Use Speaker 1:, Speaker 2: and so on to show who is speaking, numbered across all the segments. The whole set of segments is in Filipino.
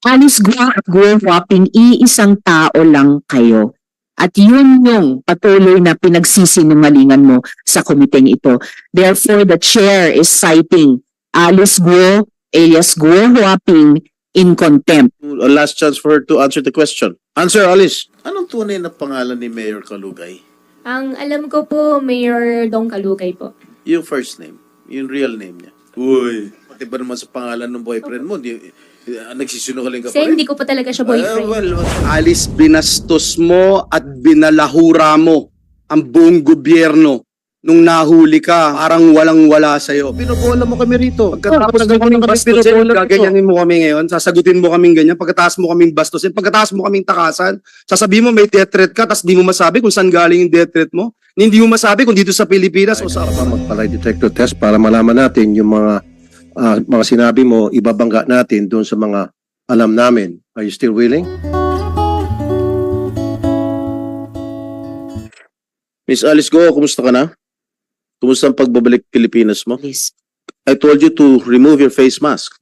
Speaker 1: Alice Guo at Guo Huaping, iisang tao lang kayo. At yun yung patuloy na pinagsisinungalingan mo sa komiteng ito. Therefore, the chair is citing Alice Guo alias Guo Huaping in contempt.
Speaker 2: A last chance for her to answer the question. Answer, Alice. Anong tunay na pangalan ni Mayor Kalugay?
Speaker 3: Ang alam ko po, Mayor Dong Kalugay po.
Speaker 2: Yung first name. Yung real name niya. Uy. Pati ba naman sa pangalan ng boyfriend mo? Nagsisinungaling ka pa
Speaker 3: Kasi
Speaker 2: rin?
Speaker 3: hindi ko po talaga siya boyfriend.
Speaker 4: Alice, binastos mo at binalahura mo ang buong gobyerno nung nahuli ka. Parang walang-wala sa'yo.
Speaker 2: Binobola mo kami rito.
Speaker 4: Pagkatapos ng kaming bastusin, gaganyanin mo kami ngayon, sasagutin mo kaming ganyan, pagkatapos mo kaming bastusin, pagkatapos mo kaming takasan, sasabihin mo may death threat ka, tapos di mo masabi kung saan galing yung death threat mo. Hindi mo masabi kung dito sa Pilipinas o sa...
Speaker 5: Magpa-lie detector test para malaman natin yung mga sinabi mo, ibabangga natin doon sa mga alam namin. Are you still willing?
Speaker 2: Miss Alice Go, kumusta ka na? Kumusta ang pagbabalik Pilipinas mo?
Speaker 1: Please,
Speaker 2: I told you to remove your face mask.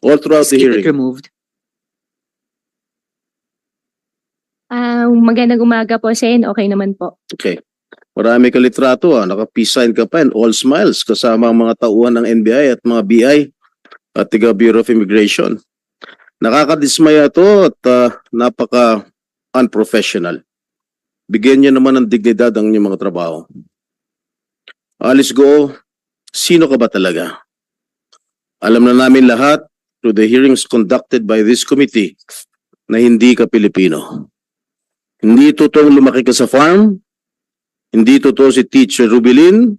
Speaker 2: All throughout the
Speaker 1: keep
Speaker 2: hearing.
Speaker 1: it removed.
Speaker 3: Magandang umaga po, Sen. Okay naman po.
Speaker 2: Okay. Marami ka litrato naka-peace sign ka pa and all smiles kasama ang mga tauhan ng NBI at mga BI at tiga Bureau of Immigration. Nakakadismaya to at napaka-unprofessional. Bigyan niyo naman ng dignidad ang inyong mga trabaho. Alice Go, sino ka ba talaga? Alam na namin lahat through the hearings conducted by this committee na hindi ka Pilipino. Hindi totoong lumaki ka sa farm. Hindi totoo si Teacher Rubilin,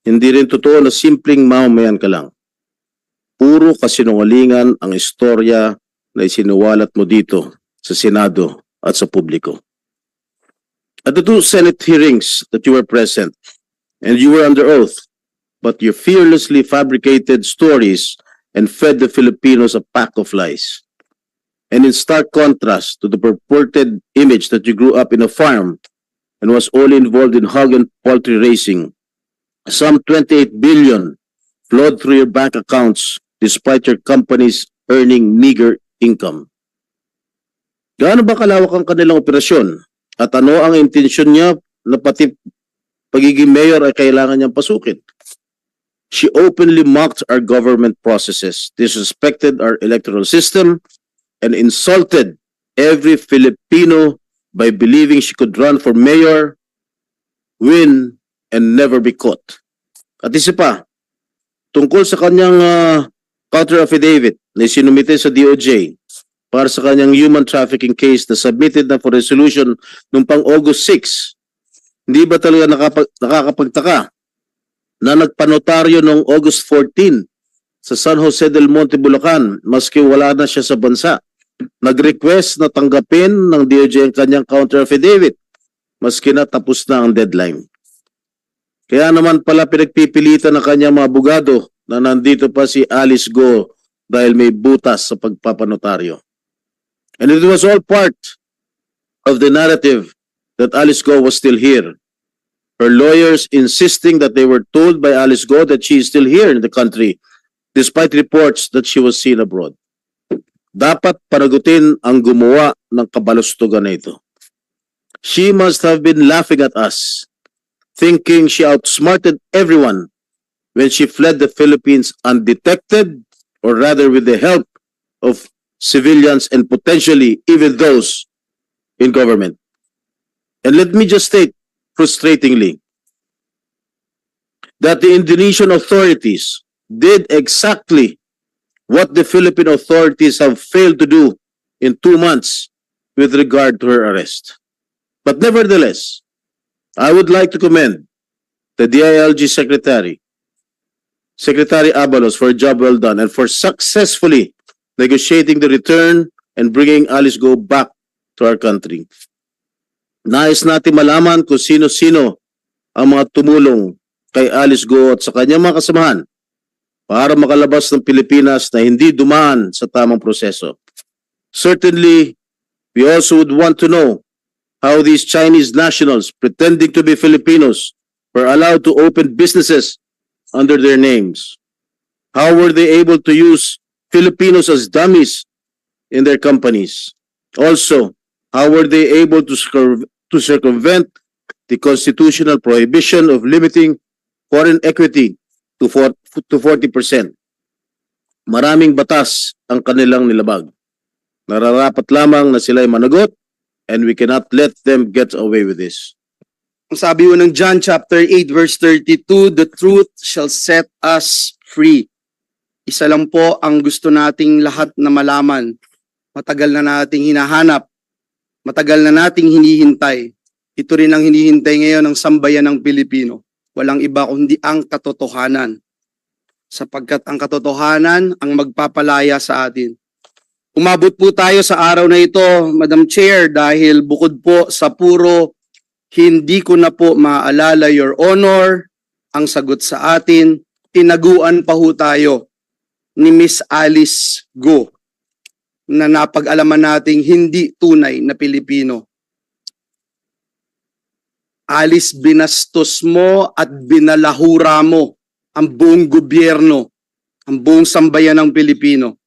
Speaker 2: hindi rin totoo na simpleng mamamayan ka lang. Puro kasinungalingan ang istorya na isinuwalat mo dito sa Senado at sa publiko. At the two Senate hearings that you were present, and you were under oath, but you fearlessly fabricated stories and fed the Filipinos a pack of lies. And in stark contrast to the purported image that you grew up in a farm and was only involved in hog and poultry raising, some 28 billion flowed through your bank accounts despite your companies earning meager income. Gaano ba kalawak ang kanilang operasyon? At ano ang intensyon niya na pati pagiging mayor ay kailangan niyang pasukin? She openly mocked our government processes, disrespected our electoral system, and insulted every Filipino by believing she could run for mayor, win, and never be caught. At isa pa, tungkol sa kanyang counter affidavit na sinumite sa DOJ para sa kanyang human trafficking case na submitted na for resolution noong pang August 6, hindi ba talaga nakakapagtaka na nagpanotaryo noong August 14 sa San Jose del Monte, Bulacan, maski wala na siya sa bansa? Nag-request na tanggapin ng DOJ ang kanyang counter affidavit maski na tapos na ang deadline. Kaya naman pala pinagpipilitan ng kanyang mga abogado na nandito pa si Alice Go dahil may butas sa pagpapanotaryo. And it was all part of the narrative that Alice Go was still here. Her lawyers insisting that they were told by Alice Go that she is still here in the country despite reports that she was seen abroad. Dapat panagutin ang gumawa ng kabalustugan na ito. She must have been laughing at us, thinking she outsmarted everyone when she fled the Philippines undetected, or rather with the help of civilians and potentially even those in government. And let me just state frustratingly that the Indonesian authorities did exactly what the Philippine authorities have failed to do in 2 months with regard to her arrest. But nevertheless, I would like to commend the DILG Secretary Abalos, for a job well done and for successfully negotiating the return and bringing Alice Go back to our country. Nais natin malaman kung sino-sino ang mga tumulong kay Alice Go at sa kanyang mga kasamahan para makalabas ng Pilipinas na hindi dumaan sa tamang proseso. Certainly, we also would want to know how these Chinese nationals pretending to be Filipinos were allowed to open businesses under their names. How were they able to use Filipinos as dummies in their companies? Also, how were they able to circumvent the constitutional prohibition of limiting foreign equity to 40%? Maraming batas ang kanilang nilabag. Nararapat lamang na sila ay managot, and we cannot let them get away with this.
Speaker 4: Ang sabi mo ng John chapter 8 verse 32, the truth shall set us free. Isa lang po ang gusto nating lahat na malaman. Matagal na nating hinahanap. Matagal na nating hinihintay. Ito rin ang hinihintay ngayon ng sambayan ng Pilipino. Walang iba kundi ang katotohanan. Sapagkat ang katotohanan ang magpapalaya sa atin. Umabot po tayo sa araw na ito, Madam Chair, dahil bukod po sa puro hindi ko na po maaalala, Your Honor, ang sagot sa atin, tinaguan pa ho tayo ni Miss Alice Go na napag-alaman nating hindi tunay na Pilipino. Alice, binastos mo at binalahura mo ang buong gobyerno, ang buong sambayan ng Pilipino.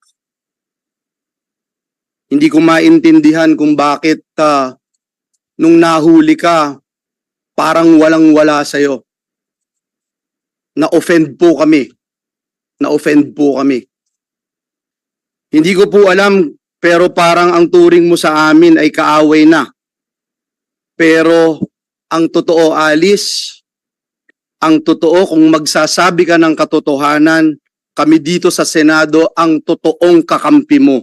Speaker 4: Hindi ko maintindihan kung bakit nung nahuli ka, parang walang-wala sa'yo. Na-offend po kami. Na-offend po kami. Hindi ko po alam, pero parang ang turing mo sa amin ay kaaway na. Pero ang totoo, Alice, ang totoo, kung magsasabi ka ng katotohanan, kami dito sa Senado ang totoong kakampi mo.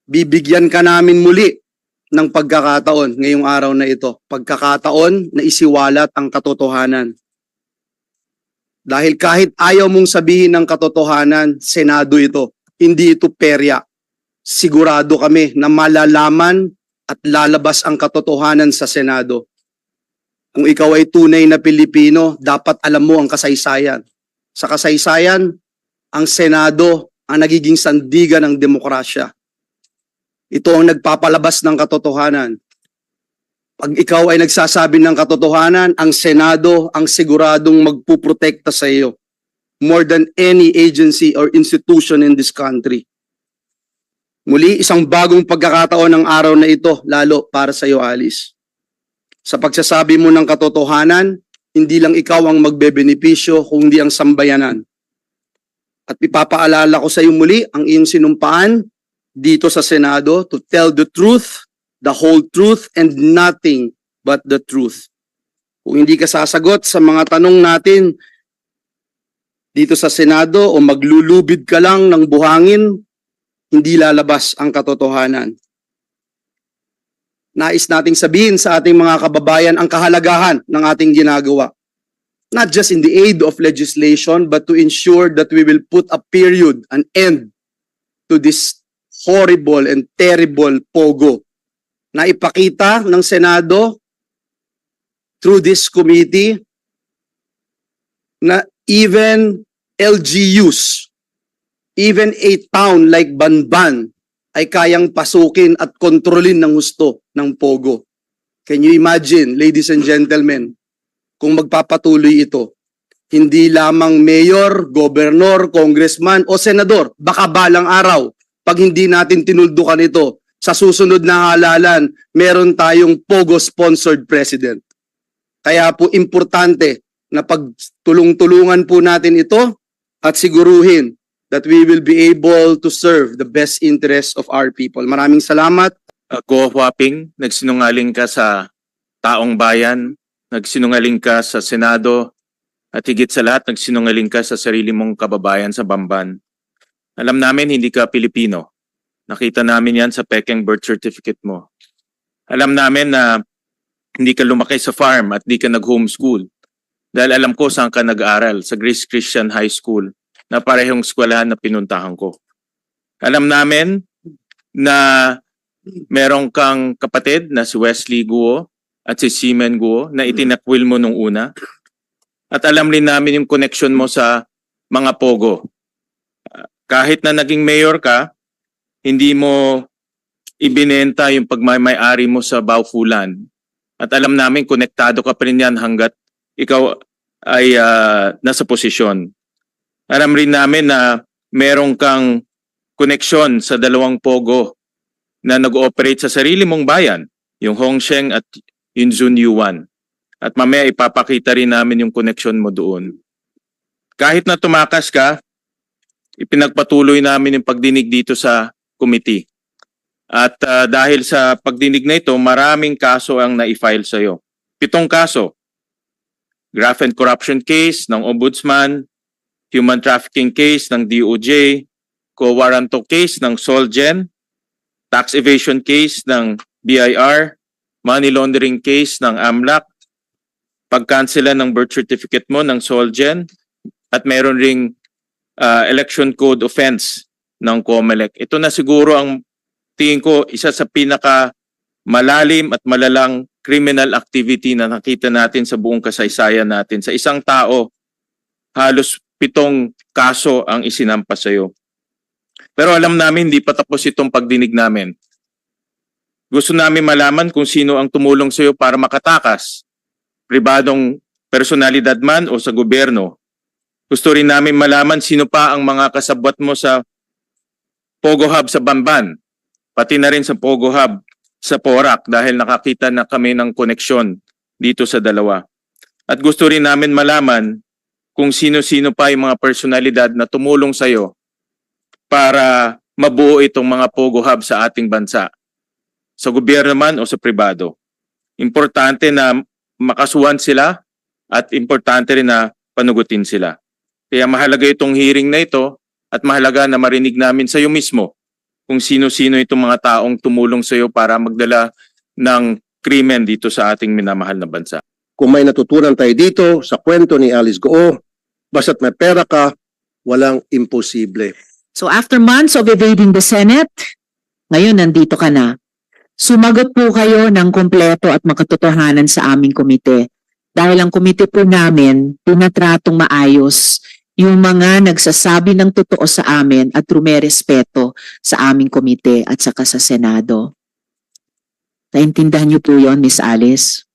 Speaker 4: Bibigyan ka namin muli ng pagkakataon ngayong araw na ito. Pagkakataon na isiwalat ang katotohanan. Dahil kahit ayaw mong sabihin ng katotohanan, Senado ito. Hindi ito perya. Sigurado kami na malalaman at lalabas ang katotohanan sa Senado. Kung ikaw ay tunay na Pilipino, dapat alam mo ang kasaysayan. Sa kasaysayan, ang Senado ang nagiging sandigan ng demokrasya. Ito ang nagpapalabas ng katotohanan. Pag ikaw ay nagsasabi ng katotohanan, ang Senado ang siguradong magpuprotekta sa iyo. More than any agency or institution in this country. Muli, isang bagong pagkakataon ng araw na ito, lalo para sa iyo, Alice. Sa pagsasabi mo ng katotohanan, hindi lang ikaw ang magbebenepisyo, kundi ang sambayanan. At ipapaalala ko sa iyo muli ang iyong sinumpaan dito sa Senado to tell the truth, the whole truth, and nothing but the truth. Kung hindi ka sasagot sa mga tanong natin dito sa Senado o maglulubid ka lang ng buhangin, hindi lalabas ang katotohanan. Nais nating sabihin sa ating mga kababayan ang kahalagahan ng ating ginagawa. Not just in the aid of legislation, but to ensure that we will put a period, an end to this horrible and terrible pogo na ipakita ng Senado through this committee na even LGUs, even a town like Banban ay kayang pasukin at kontrolin ng husto ng pogo. Can you imagine, ladies and gentlemen, kung magpapatuloy ito? Hindi lamang mayor, gobernador, congressman o senador, baka balang araw, pag hindi natin tinuldukan ito, sa susunod na halalan, meron tayong pogo-sponsored president. Kaya po importante na pagtulong-tulungan po natin ito at siguruhin that we will be able to serve the best interests of our people. Maraming salamat.
Speaker 6: Go Huaping, nagsinungaling ka sa taong bayan, nagsinungaling ka sa Senado, at higit sa lahat, nagsinungaling ka sa sarili mong kababayan sa Bamban. Alam namin hindi ka Pilipino. Nakita namin yan sa pekeng birth certificate mo. Alam namin na hindi ka lumaki sa farm at hindi ka nag-homeschool. Dahil alam ko saan ka nag-aaral, sa Grace Christian High School, na parehong eskwelahan na pinuntahan ko. Alam namin na merong kang kapatid na si Wesley Guo at si Seaman Guo na itinakwil mo nung una. At alam rin namin yung connection mo sa mga pogo. Kahit na naging mayor ka, hindi mo ibinenta yung pagmamay-ari mo sa Baufulan. At alam namin, konektado ka pa rin yan hanggat ikaw ay nasa posisyon. Alam rin namin na meron kang koneksyon sa dalawang pogo na nag-ooperate sa sarili mong bayan, yung Hongsheng at yung Zunyuan. At mamaya ipapakita rin namin yung koneksyon mo doon. Kahit na tumakas ka, ipinagpatuloy namin yung pagdinig dito sa committee. At dahil sa pagdinig na ito, maraming kaso ang na-file sa iyo. 7 kaso. Graft and corruption case ng Ombudsman, human trafficking case ng DOJ, co-warranto case ng Solgen, tax evasion case ng BIR, money laundering case ng AMLAC, pagkansela ng birth certificate mo ng Solgen, at meron ring election code offense ng COMELEC. Ito na siguro ang tingin ko isa sa pinaka malalim at malalang criminal activity na nakita natin sa buong kasaysayan natin. Sa isang tao, halos 7 kaso ang isinampas sa iyo. Pero alam namin hindi pa tapos itong pagdinig namin. Gusto namin malaman kung sino ang tumulong sa iyo para makatakas. Pribadong personalidad man o sa gobyerno. Gusto rin namin malaman sino pa ang mga kasabwat mo sa Pogo Hub sa Bamban. Pati na rin sa Pogo Hub sa Porac dahil nakakita na kami ng koneksyon dito sa dalawa. At gusto rin namin malaman kung sino-sino pa yung mga personalidad na tumulong sa iyo para mabuo itong mga Pogo Hub sa ating bansa. Sa gobyerno man o sa pribado. Importante na makasuhan sila at importante rin na panugutin sila. Kaya mahalaga itong hearing na ito at mahalaga na marinig namin sa iyo mismo kung sino-sino itong mga taong tumulong sa iyo para magdala ng krimen dito sa ating minamahal na bansa.
Speaker 5: Kung may natutunan tayo dito sa kwento ni Alice Goo, basta't may pera ka, walang imposible.
Speaker 1: So after months of evading the Senate, ngayon nandito ka na. Sumagot po kayo ng kumpleto at makatotohanan sa aming komite. Dahil ang komite po namin, pinatratong maayos yung mga nagsasabi ng totoo sa amin at rumerespeto sa aming komite at saka sa Senado. Naintindihan niyo po yon, Miss Alice?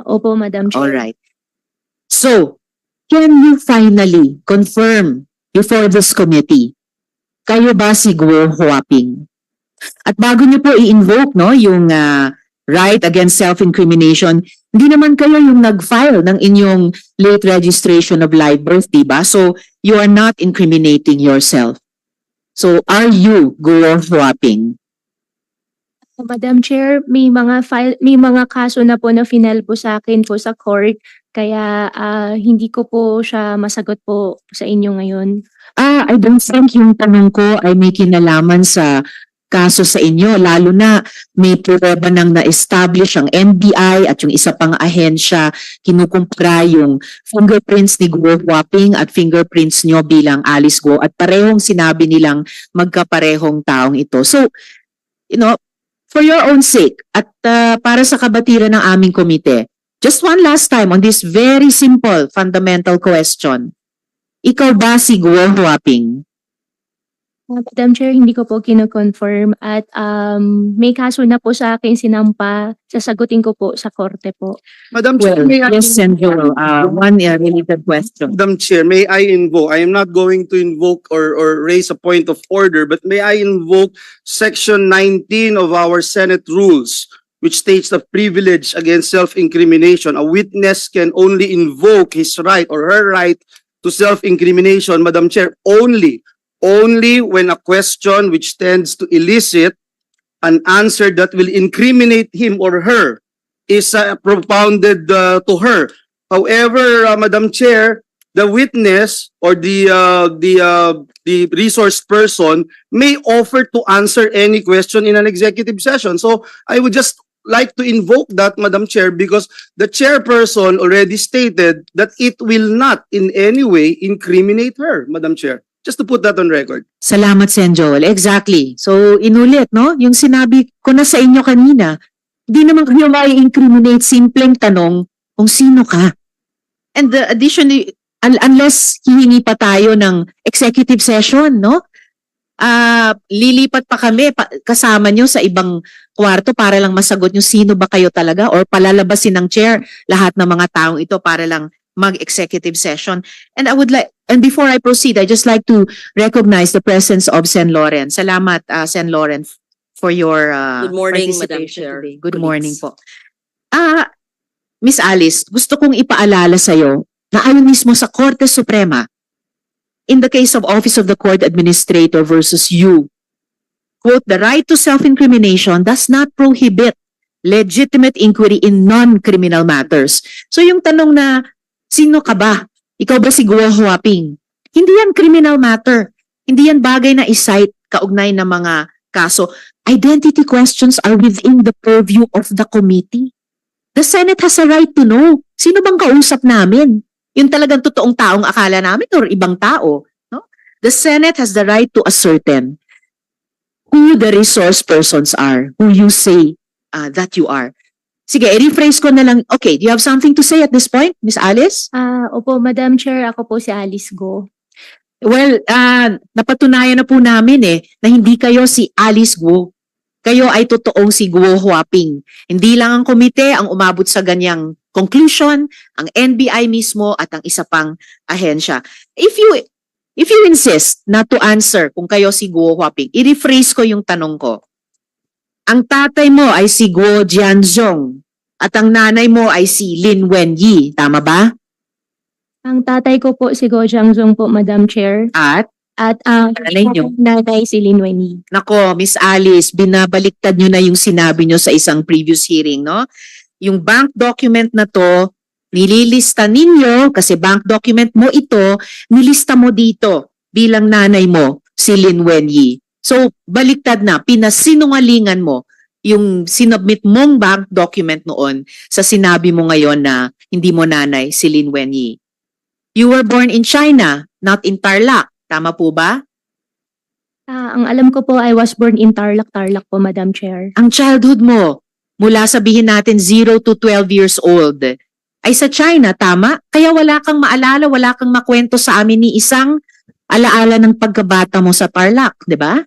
Speaker 3: Opo, Madam Chair.
Speaker 1: Alright. So, can you finally confirm before this committee, kayo ba si Guo Huaping? At bago niyo po i-invoke yung right against self-incrimination, hindi naman kayo yung nag-file ng inyong late registration of live birth, diba? So, you are not incriminating yourself. So, are you Guo Huaping?
Speaker 3: Madam Chair, may mga kaso na po na final po sa akin po sa court, kaya hindi ko po siya masagot po sa inyo ngayon.
Speaker 1: I don't think yung tanong ko ay may kinalaman sa kaso sa inyo, lalo na may pruweba nang na-establish ang NBI at yung isa pang ahensya, kinukumpara yung fingerprints ni Guo Huaping at fingerprints nyo bilang Alice Guo at parehong sinabi nilang magkaparehong taong ito. So, for your own sake at para sa kabatiran ng aming komite, just one last time on this very simple fundamental question. Ikaw ba si Guo Huaping?
Speaker 3: Madam Chair, hindi ko po kino-confirm at may kaso na po sa akin sinampa, sasagutin ko po sa korte po.
Speaker 4: Madam Chair,
Speaker 1: Well,
Speaker 4: may I
Speaker 1: yes, Senjol. One related question.
Speaker 4: Madam Chair, may I invoke? I am not going to invoke or raise a point of order, but may I invoke Section 19 of our Senate rules, which states the privilege against self-incrimination. A witness can only invoke his right or her right to self-incrimination, Madam Chair, only when a question which tends to elicit an answer that will incriminate him or her is propounded to her. However, Madam Chair, the witness or the resource person may offer to answer any question in an executive session. So I would just like to invoke that, Madam Chair, because the chairperson already stated that it will not in any way incriminate her, Madam Chair. Just to put that on record.
Speaker 1: Salamat, Senjol. Exactly. So, inulit, no? Yung sinabi ko na sa inyo kanina, di naman kayo mai-incriminate, simpleng tanong kung sino ka. And additionally, unless hihingi pa tayo ng executive session, no? Lilipat pa kami kasama nyo sa ibang kwarto para lang masagot nyo sino ba kayo talaga or palalabasin ng chair lahat ng mga taong ito para lang mag-executive session. And before I proceed, I just like to recognize the presence of Sen. Loren. Salamat, Sen. Loren, for your
Speaker 7: Good morning, Madam
Speaker 1: participation
Speaker 7: Chair.
Speaker 1: today. Good
Speaker 7: Colleagues.
Speaker 1: morning po. Miss Alice, gusto kong ipaalala sa'yo na ayon mismo sa Korte Suprema, in the case of Office of the Court Administrator versus you, quote, the right to self-incrimination does not prohibit legitimate inquiry in non-criminal matters. So yung tanong na, sino ka ba? Ikaw ba si Guo Huaping? Hindi yan criminal matter. Hindi yan bagay na isight kaugnay ng mga kaso. Identity questions are within the purview of the committee. The Senate has a right to know. Sino bang kausap namin? Yung talagang totoong taong akala namin or ibang tao? No? The Senate has the right to ascertain who the resource persons are, who you say that you are. Sige, i-rephrase ko na lang. Okay, do you have something to say at this point, Miss Alice?
Speaker 3: Opo, Madam Chair, ako po si Alice Go.
Speaker 1: Well, napatunayan na po namin na hindi kayo si Alice Guo. Kayo ay totoong si Guo Huaping. Hindi lang ang komite ang umabot sa ganyang conclusion, ang NBI mismo at ang isa pang ahensya. If you insist not to answer kung kayo si Guo Huaping, i-rephrase ko yung tanong ko. Ang tatay mo ay si Guo Jianzhong at ang nanay mo ay si Lin Wenyi. Tama ba?
Speaker 3: Ang tatay ko po si Go Jiangzong po, Madam Chair.
Speaker 1: At
Speaker 3: At
Speaker 1: Nanay niyo?
Speaker 3: nanay si Lin Wenyi.
Speaker 1: nako, Miss Alice, binabaliktad nyo na yung sinabi nyo sa isang previous hearing, no? Yung bank document na to, nililista ninyo, kasi bank document mo ito, nilista mo dito bilang nanay mo, si Lin Wenyi. So, baliktad na, pinasinungalingan mo yung sinubmit mong bank document noon sa sinabi mo ngayon na hindi mo nanay si Lin Wenyi. You were born in China, not in Tarlac. Tama po ba?
Speaker 3: Ang alam ko po, I was born in Tarlac po, Madam Chair.
Speaker 1: Ang childhood mo, mula sabihin natin 0 to 12 years old, ay sa China, tama? Kaya wala kang maalala, wala kang makwento sa amin ni isang alaala ng pagkabata mo sa Tarlac, di ba?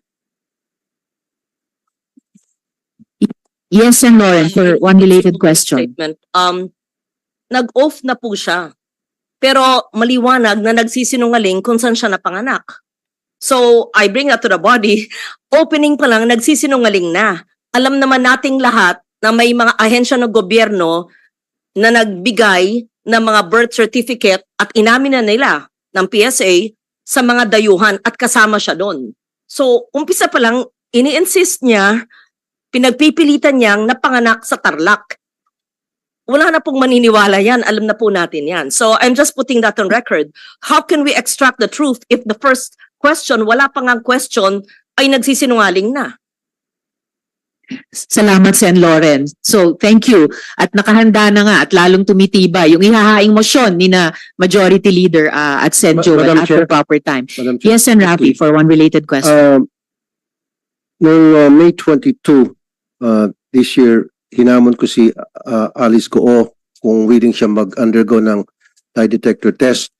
Speaker 1: Yes, and Lauren, for one related question.
Speaker 7: Statement. Nag-off na po siya. Pero maliwanag na nagsisinungaling kung saan siya napanganak. So, I bring that to the body. Opening pa lang, nagsisinungaling na. Alam naman nating lahat na may mga ahensya ng gobyerno na nagbigay ng mga birth certificate at inamin na nila ng PSA sa mga dayuhan at kasama siya doon. So, umpisa pa lang, ini-insist niya, pinagpipilitan niyang napanganak sa Tarlac. Wala na pong maniniwala yan. Alam na po natin yan. So, I'm just putting that on record. How can we extract the truth if the first question, wala pang ang question, ay nagsisinungaling na?
Speaker 1: Salamat, Sen. Lauren. So, thank you. At nakahanda na nga at lalong tumitiba yung ihahaing motion ni na Majority Leader at Sen. Joel
Speaker 5: Madam
Speaker 1: at the
Speaker 5: Chair.
Speaker 1: proper time.
Speaker 5: Madam Chair.
Speaker 1: Yes, and Rafi, for one related question.
Speaker 5: Noong May 22 this year, hinamon ko si Alice Goo kung willing siya mag-undergo ng lie detector test.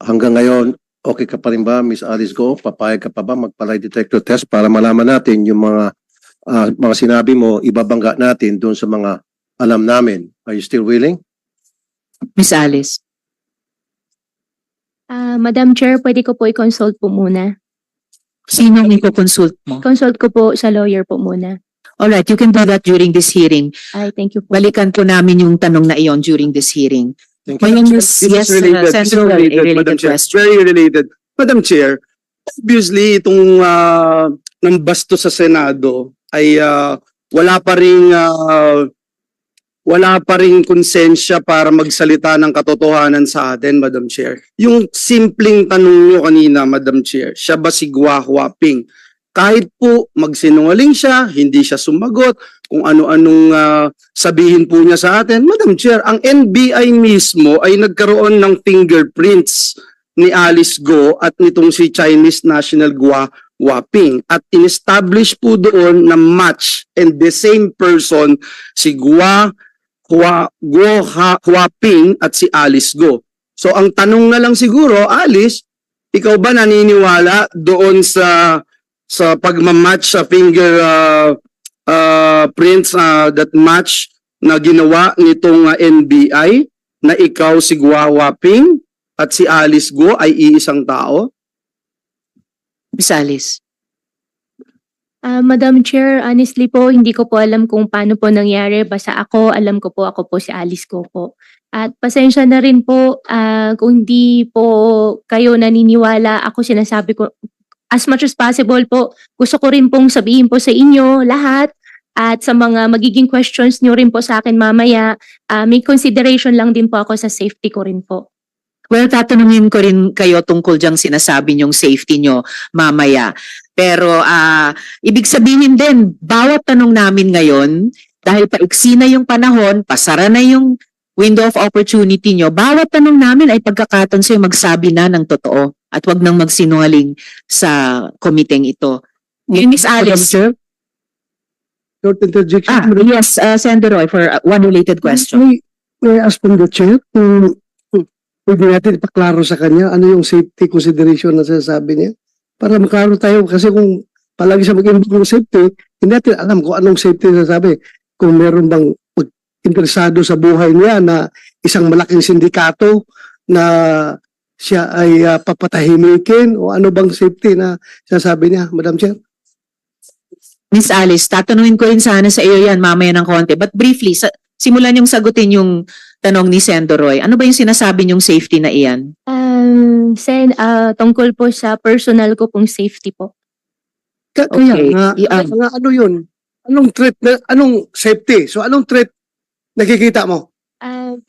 Speaker 5: Hanggang ngayon, okay ka pa rin ba, Miss Alice Goo? Papayag ka pa ba magpa-lie detector test para malaman natin yung mga sinabi mo, ibabangga natin doon sa mga alam namin. Are you still willing?
Speaker 1: Miss Alice.
Speaker 3: Madam Chair, pwede ko po i-consult po muna.
Speaker 1: Sinong i-consult mo?
Speaker 3: Consult ko po sa lawyer po muna.
Speaker 1: Alright, you can do that during this hearing.
Speaker 3: Ay, thank you po.
Speaker 1: Balikan po namin yung tanong na iyon during this hearing.
Speaker 5: Thank you.
Speaker 1: Ngayon,
Speaker 4: This
Speaker 1: yes,
Speaker 4: is related.
Speaker 1: Sen.
Speaker 4: This is
Speaker 1: Joel, a
Speaker 4: related,
Speaker 1: related
Speaker 4: Madam Chair.
Speaker 1: question.
Speaker 4: Very related. Madam Chair, obviously itong ng basto sa Senado ay wala pa ring konsensya para magsalita ng katotohanan sa atin, Madam Chair. Yung simpleng tanong nyo kanina, Madam Chair, siya ba si Guo Huaping? Kahit po magsinungaling siya, hindi siya sumagot, kung ano-anong sabihin po niya sa atin. Madam Chair, ang NBI mismo ay nagkaroon ng fingerprints ni Alice Go at nitong si Chinese National Guo Huaping. At in-establish po doon na match and the same person, si Guo Huaping at si Alice Go. So ang tanong na lang siguro, Alice, ikaw ba naniniwala doon sa pagmamatch sa finger prints that match na ginawa nitong NBI? na ikaw si Guo Ping at si Alice Guo ay iisang tao?
Speaker 1: Miss Alice.
Speaker 3: Madam Chair, honestly po, hindi ko po alam kung paano po nangyari. Basta alam ko po si Alice ko po. At pasensya na rin po kung hindi po kayo naniniwala. Ako sinasabi ko, as much as possible po, gusto ko rin pong sabihin po sa inyo lahat. At sa mga magiging questions nyo rin po sa akin mamaya, may consideration lang din po ako sa safety ko rin po.
Speaker 1: Well, tatanungin ko rin kayo tungkol diyang sinasabi niyong safety niyo mamaya. Pero ibig sabihin din, bawat tanong namin ngayon, dahil paiksi na yung panahon, pasara na yung window of opportunity niyo, bawat tanong namin ay pagkakataon sa'yo magsabi na ng totoo at wag nang magsinungaling sa komiteng ito. Miss Alice.
Speaker 5: Chair? Short interjection.
Speaker 1: Yes, Senator Roy, for one related question.
Speaker 5: May I ask from the chair kung pwede natin ipaklaro sa kanya ano yung safety consideration na sinasabi niya? Para maklaro tayo kasi kung palagi siya mag-involve ng safety, hindi natin alam kung anong safety na sabi. Kung meron bang interesado sa buhay niya na isang malaking sindikato na siya ay papatahimikin o ano bang safety na sinasabi niya, Madam Chair?
Speaker 1: Miss Alice, tatanungin ko rin sana sa iyo yan mamaya ng konti. But briefly, simulan yung sagutin yung tanong ni Senator Roy. Ano ba yung sinasabi niyong safety na iyan?
Speaker 3: Tungkol po sa personal ko pong safety po.
Speaker 5: Kaya
Speaker 1: Okay.
Speaker 5: nga, ano yun? Anong threat, anong safety? So anong threat nakikita mo?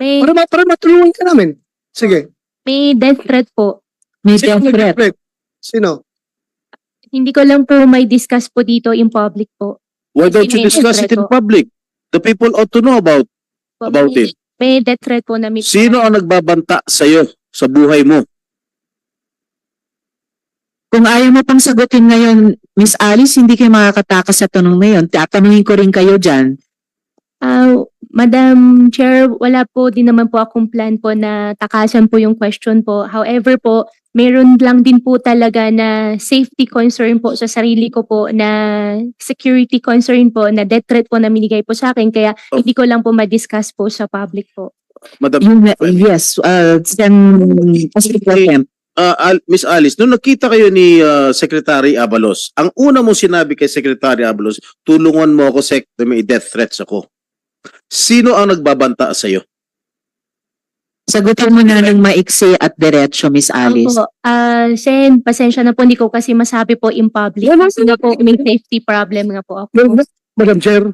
Speaker 3: May
Speaker 5: Para matulungan ka namin. Sige.
Speaker 3: death threat po.
Speaker 1: May
Speaker 5: Sino
Speaker 1: death threat.
Speaker 5: nag-threat? Sino?
Speaker 3: Hindi ko lang po may discuss po dito in public po.
Speaker 2: Why don't you discuss it in public? The people ought to know about it.
Speaker 3: May death threat po na
Speaker 2: Sino ang nagbabanta sa'yo sa buhay mo?
Speaker 1: Kung ayaw mo pang sagutin ngayon, Miss Alice, hindi kayo makakatakas sa tanong na yun. Tatanungin ko rin kayo dyan.
Speaker 3: Madam Chair, wala po din naman po akong plan po na takasan po yung question po. However po, meron lang din po talaga na safety concern po sa sarili ko po, na security concern po, na death threat po na minigay po sa akin. Kaya hindi ko lang po ma-discuss po sa public po.
Speaker 2: Madam,
Speaker 1: Yes,
Speaker 2: Miss Alice, nung nakita kayo ni Secretary Abalos, ang una mo sinabi kay Secretary Abalos, tulungan mo ako, Sec, may death threats ako. Sino ang nagbabanta sa'yo?
Speaker 1: sagutin mo na ng maiksi at diretso, Miss Alice.
Speaker 3: Opo. Sen, pasensya na po, hindi ko kasi masabi po in public. Kasi nga po, may safety problem nga po ako.
Speaker 5: Madam Chair,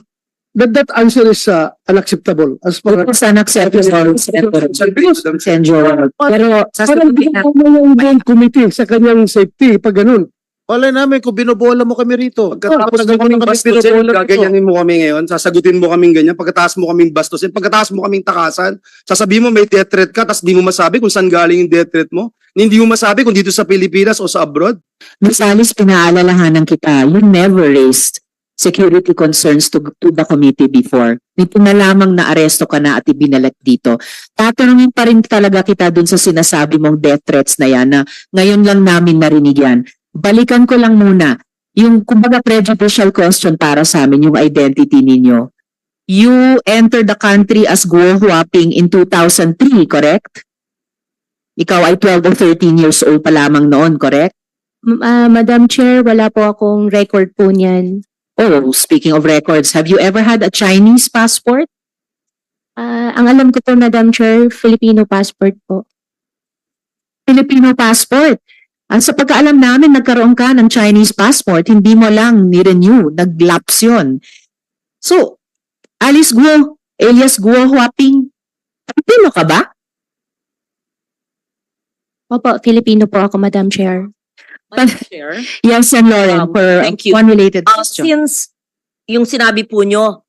Speaker 5: that answer is unacceptable. As far as
Speaker 1: It's unacceptable, Senator. Pero
Speaker 5: parang
Speaker 1: sasagutin na.
Speaker 5: yung main committee sa kanyang safety, pag ganun.
Speaker 2: Wala namin kung binobola mo kami rito.
Speaker 4: Pagkatapos ng kaming bastusin, gaganyanin mo kami ngayon, sasagutin mo kaming ganyan, pagkatapos mo kaming bastusin, pagkatapos mo kaming takasan, sasabihin mo may death threat ka, tapos di mo masabi kung saan galing yung death threat mo, hindi mo masabi kung dito sa Pilipinas o sa abroad.
Speaker 1: Miss Alice, pinaalalahanan kita, you never raised security concerns to the committee before. Nito na lamang na aresto ka na at ibinalat dito. Tatanungin pa rin talaga kita dun sa sinasabi mong death threats na yan na ngayon lang namin narinig yan. Balikan ko lang muna yung kumbaga prejudicial question para sa amin, yung identity ninyo. You entered the country as Guo Huaping in 2003, correct? Ikaw ay 12 or 13 years old pa lamang noon, correct?
Speaker 3: Madam Chair, wala po akong record po niyan.
Speaker 1: Oh, speaking of records, have you ever had a Chinese passport?
Speaker 3: Ang alam ko po, Madam Chair, Filipino passport po.
Speaker 1: Filipino passport. Sa pagkaalam namin, nagkaroon ka ng Chinese passport, hindi mo lang ni-renew, nag-lapse yun. So, Alice Guo, alias Guo Huaping, Filipino ka ba?
Speaker 3: Opo, Filipino po ako, Madam Chair.
Speaker 7: Chair.
Speaker 1: Yes, and Lauren, for
Speaker 7: thank you.
Speaker 1: one related question.
Speaker 7: Since yung sinabi po nyo,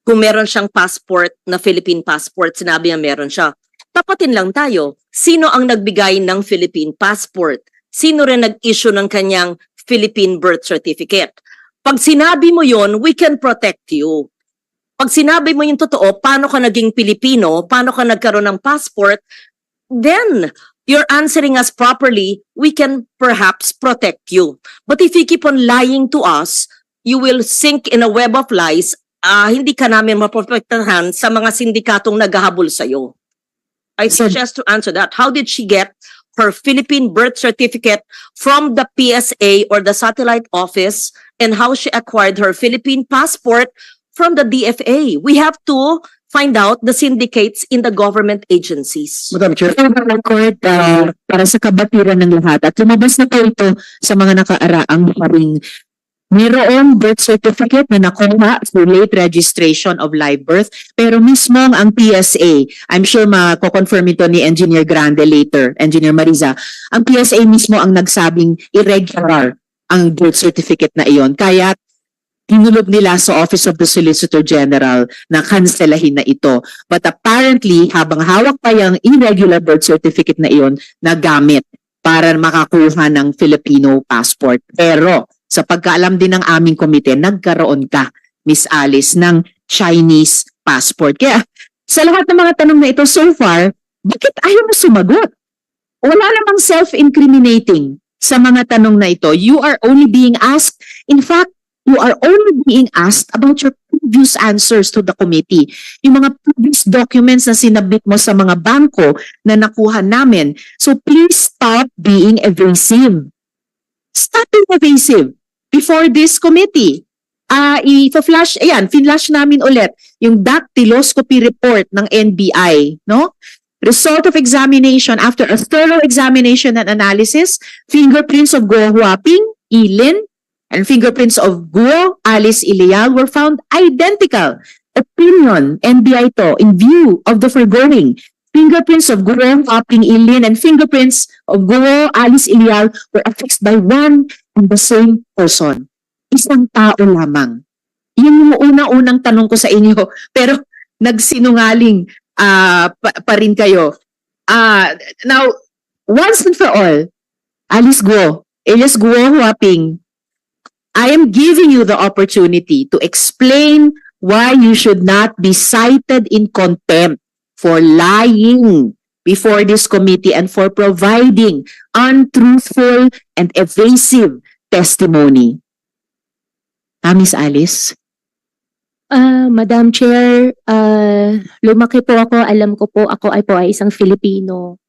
Speaker 7: kung meron siyang passport na Philippine passport, sinabi niya meron siya. Tapatin lang tayo. Sino ang nagbigay ng Philippine passport? Sino rin nag-issue ng kanyang Philippine birth certificate? Pag sinabi mo yon, we can protect you. Pag sinabi mo yung totoo, paano ka naging Pilipino, paano ka nagkaroon ng passport, then you're answering us properly, we can perhaps protect you. But if you keep on lying to us, you will sink in a web of lies hindi ka namin maprotektahan sa mga sindikatong naghahabol sa'yo? I suggest to answer that. How did she get her Philippine birth certificate from the PSA or the satellite office, and how she acquired her Philippine passport from the DFA? We have to find out the syndicates in the government agencies.
Speaker 5: Madam Chair,
Speaker 1: Court, para sa kabatiran ng lahat, at lumabas na po ito sa mga nakaraang paring mayroong birth certificate na nakuha through late registration of live birth, pero mismo ang PSA, I'm sure mako-confirm ito ni Engineer Grande later, Engineer Mariza, ang PSA mismo ang nagsabing irregular ang birth certificate na iyon. Kaya tinulog nila sa Office of the Solicitor General na kanselahin na ito. But apparently, habang hawak pa yung irregular birth certificate na iyon, nagamit para makakuha ng Filipino passport. Pero sa pagkaalam din ng aming komite, nagkaroon ka, Miss Alice, ng Chinese passport. Kaya sa lahat ng mga tanong na ito so far, bakit ayaw mo sumagot? Wala namang self-incriminating sa mga tanong na ito. You are only being asked, in fact, you are only being asked about your previous answers to the committee. Yung mga previous documents na sinabit mo sa mga bangko na nakuha namin. So please stop being evasive. Stop being evasive before this committee. I-flash, ayan, finlash namin ulit yung dactyloscopy report ng NBI, no? Result of examination, after a thorough examination and analysis, fingerprints of Guo Huaping, Ilin, and fingerprints of Guo, Alice Ilial were found identical. Opinion, NBI to, in view of the foregoing, fingerprints of Guo, Huaping, Ilin, and fingerprints of Guo, Alice Ilial were affixed by one and the same person. Isang tao lamang. Yun yung unang tanong ko sa inyo, pero nagsinungaling pa rin kayo. Now, once and for all, Alice Guo, alias Guo Huaping, I am giving you the opportunity to explain why you should not be cited in contempt for lying before this committee and for providing untruthful and evasive testimony. Miss Alice?
Speaker 3: Madam Chair, lumaki po ako, alam ko po ako ay isang Filipino.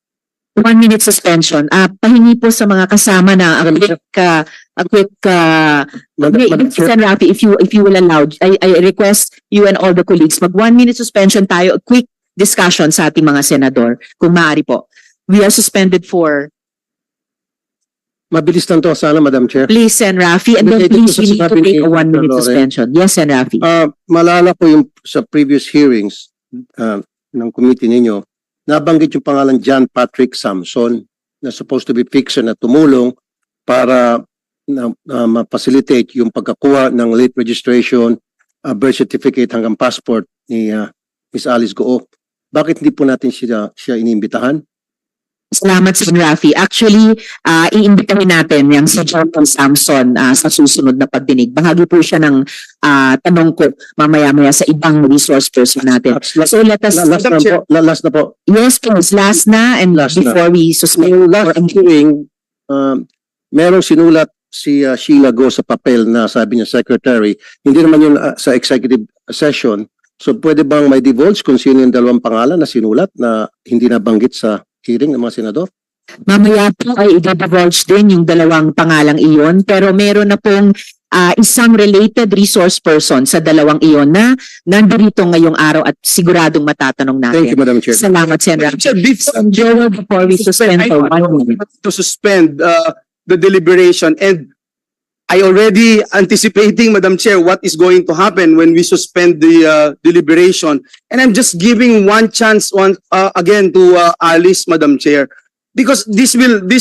Speaker 1: 1 minute suspension. Pahingi po sa mga kasama na a quick
Speaker 5: Madam Chair,
Speaker 1: Sen. Rafi, if you will allow, I request you and all the colleagues, mag 1 minute suspension tayo, a quick discussion sa ating mga senador, kung maaari po. We are suspended for,
Speaker 5: mabilis lang to sana, Madam Chair.
Speaker 1: please, Sen. Rafi, and then
Speaker 5: Related
Speaker 1: please,
Speaker 5: to
Speaker 1: we need to
Speaker 5: sinabi
Speaker 1: take
Speaker 5: ni
Speaker 1: a 1 minute
Speaker 5: Lore.
Speaker 1: suspension. Yes, Sen. Rafi.
Speaker 5: Malala ko yung sa previous hearings ng committee ninyo, nabanggit yung pangalan John Patrick Samson na supposed to be fixer na tumulong para ma-facilitate yung pagkakuha ng late registration, birth certificate hanggang passport ni Miss Alice Guo. Bakit hindi po natin siya iniimbitahan?
Speaker 1: Salamat, Sen. Rafi. Actually, iimbitahin natin yung si Jonathan Samson sa susunod na pagdinig. Bahagi po siya ng tanong ko mamaya-maya sa ibang resource person natin. So let us...
Speaker 5: Last na po.
Speaker 1: Yes, please. Last na and
Speaker 5: Last na.
Speaker 1: before we suspend.
Speaker 5: Yung last hearing, merong sinulat si Sheila Go sa papel na sabi niya secretary, hindi naman yun sa executive session. So pwede bang may divulge kung sino yung dalawang pangalan na sinulat na hindi nabanggit sa hearing ng mga senador?
Speaker 1: Mamaya po ay i-divulge din yung dalawang pangalang iyon, pero meron na pong isang related resource person sa dalawang iyon na nandito ngayong araw at siguradong matatanong natin.
Speaker 5: Thank you, Madam Chair.
Speaker 1: Salamat, Sen. Rafi.
Speaker 4: Sir,
Speaker 1: Joel, before we suspend for 1 minute.
Speaker 4: to suspend the deliberation, and I already anticipating, Madam Chair, what is going to happen when we suspend the deliberation, and I'm just giving one chance again to Alice, Madam Chair, because this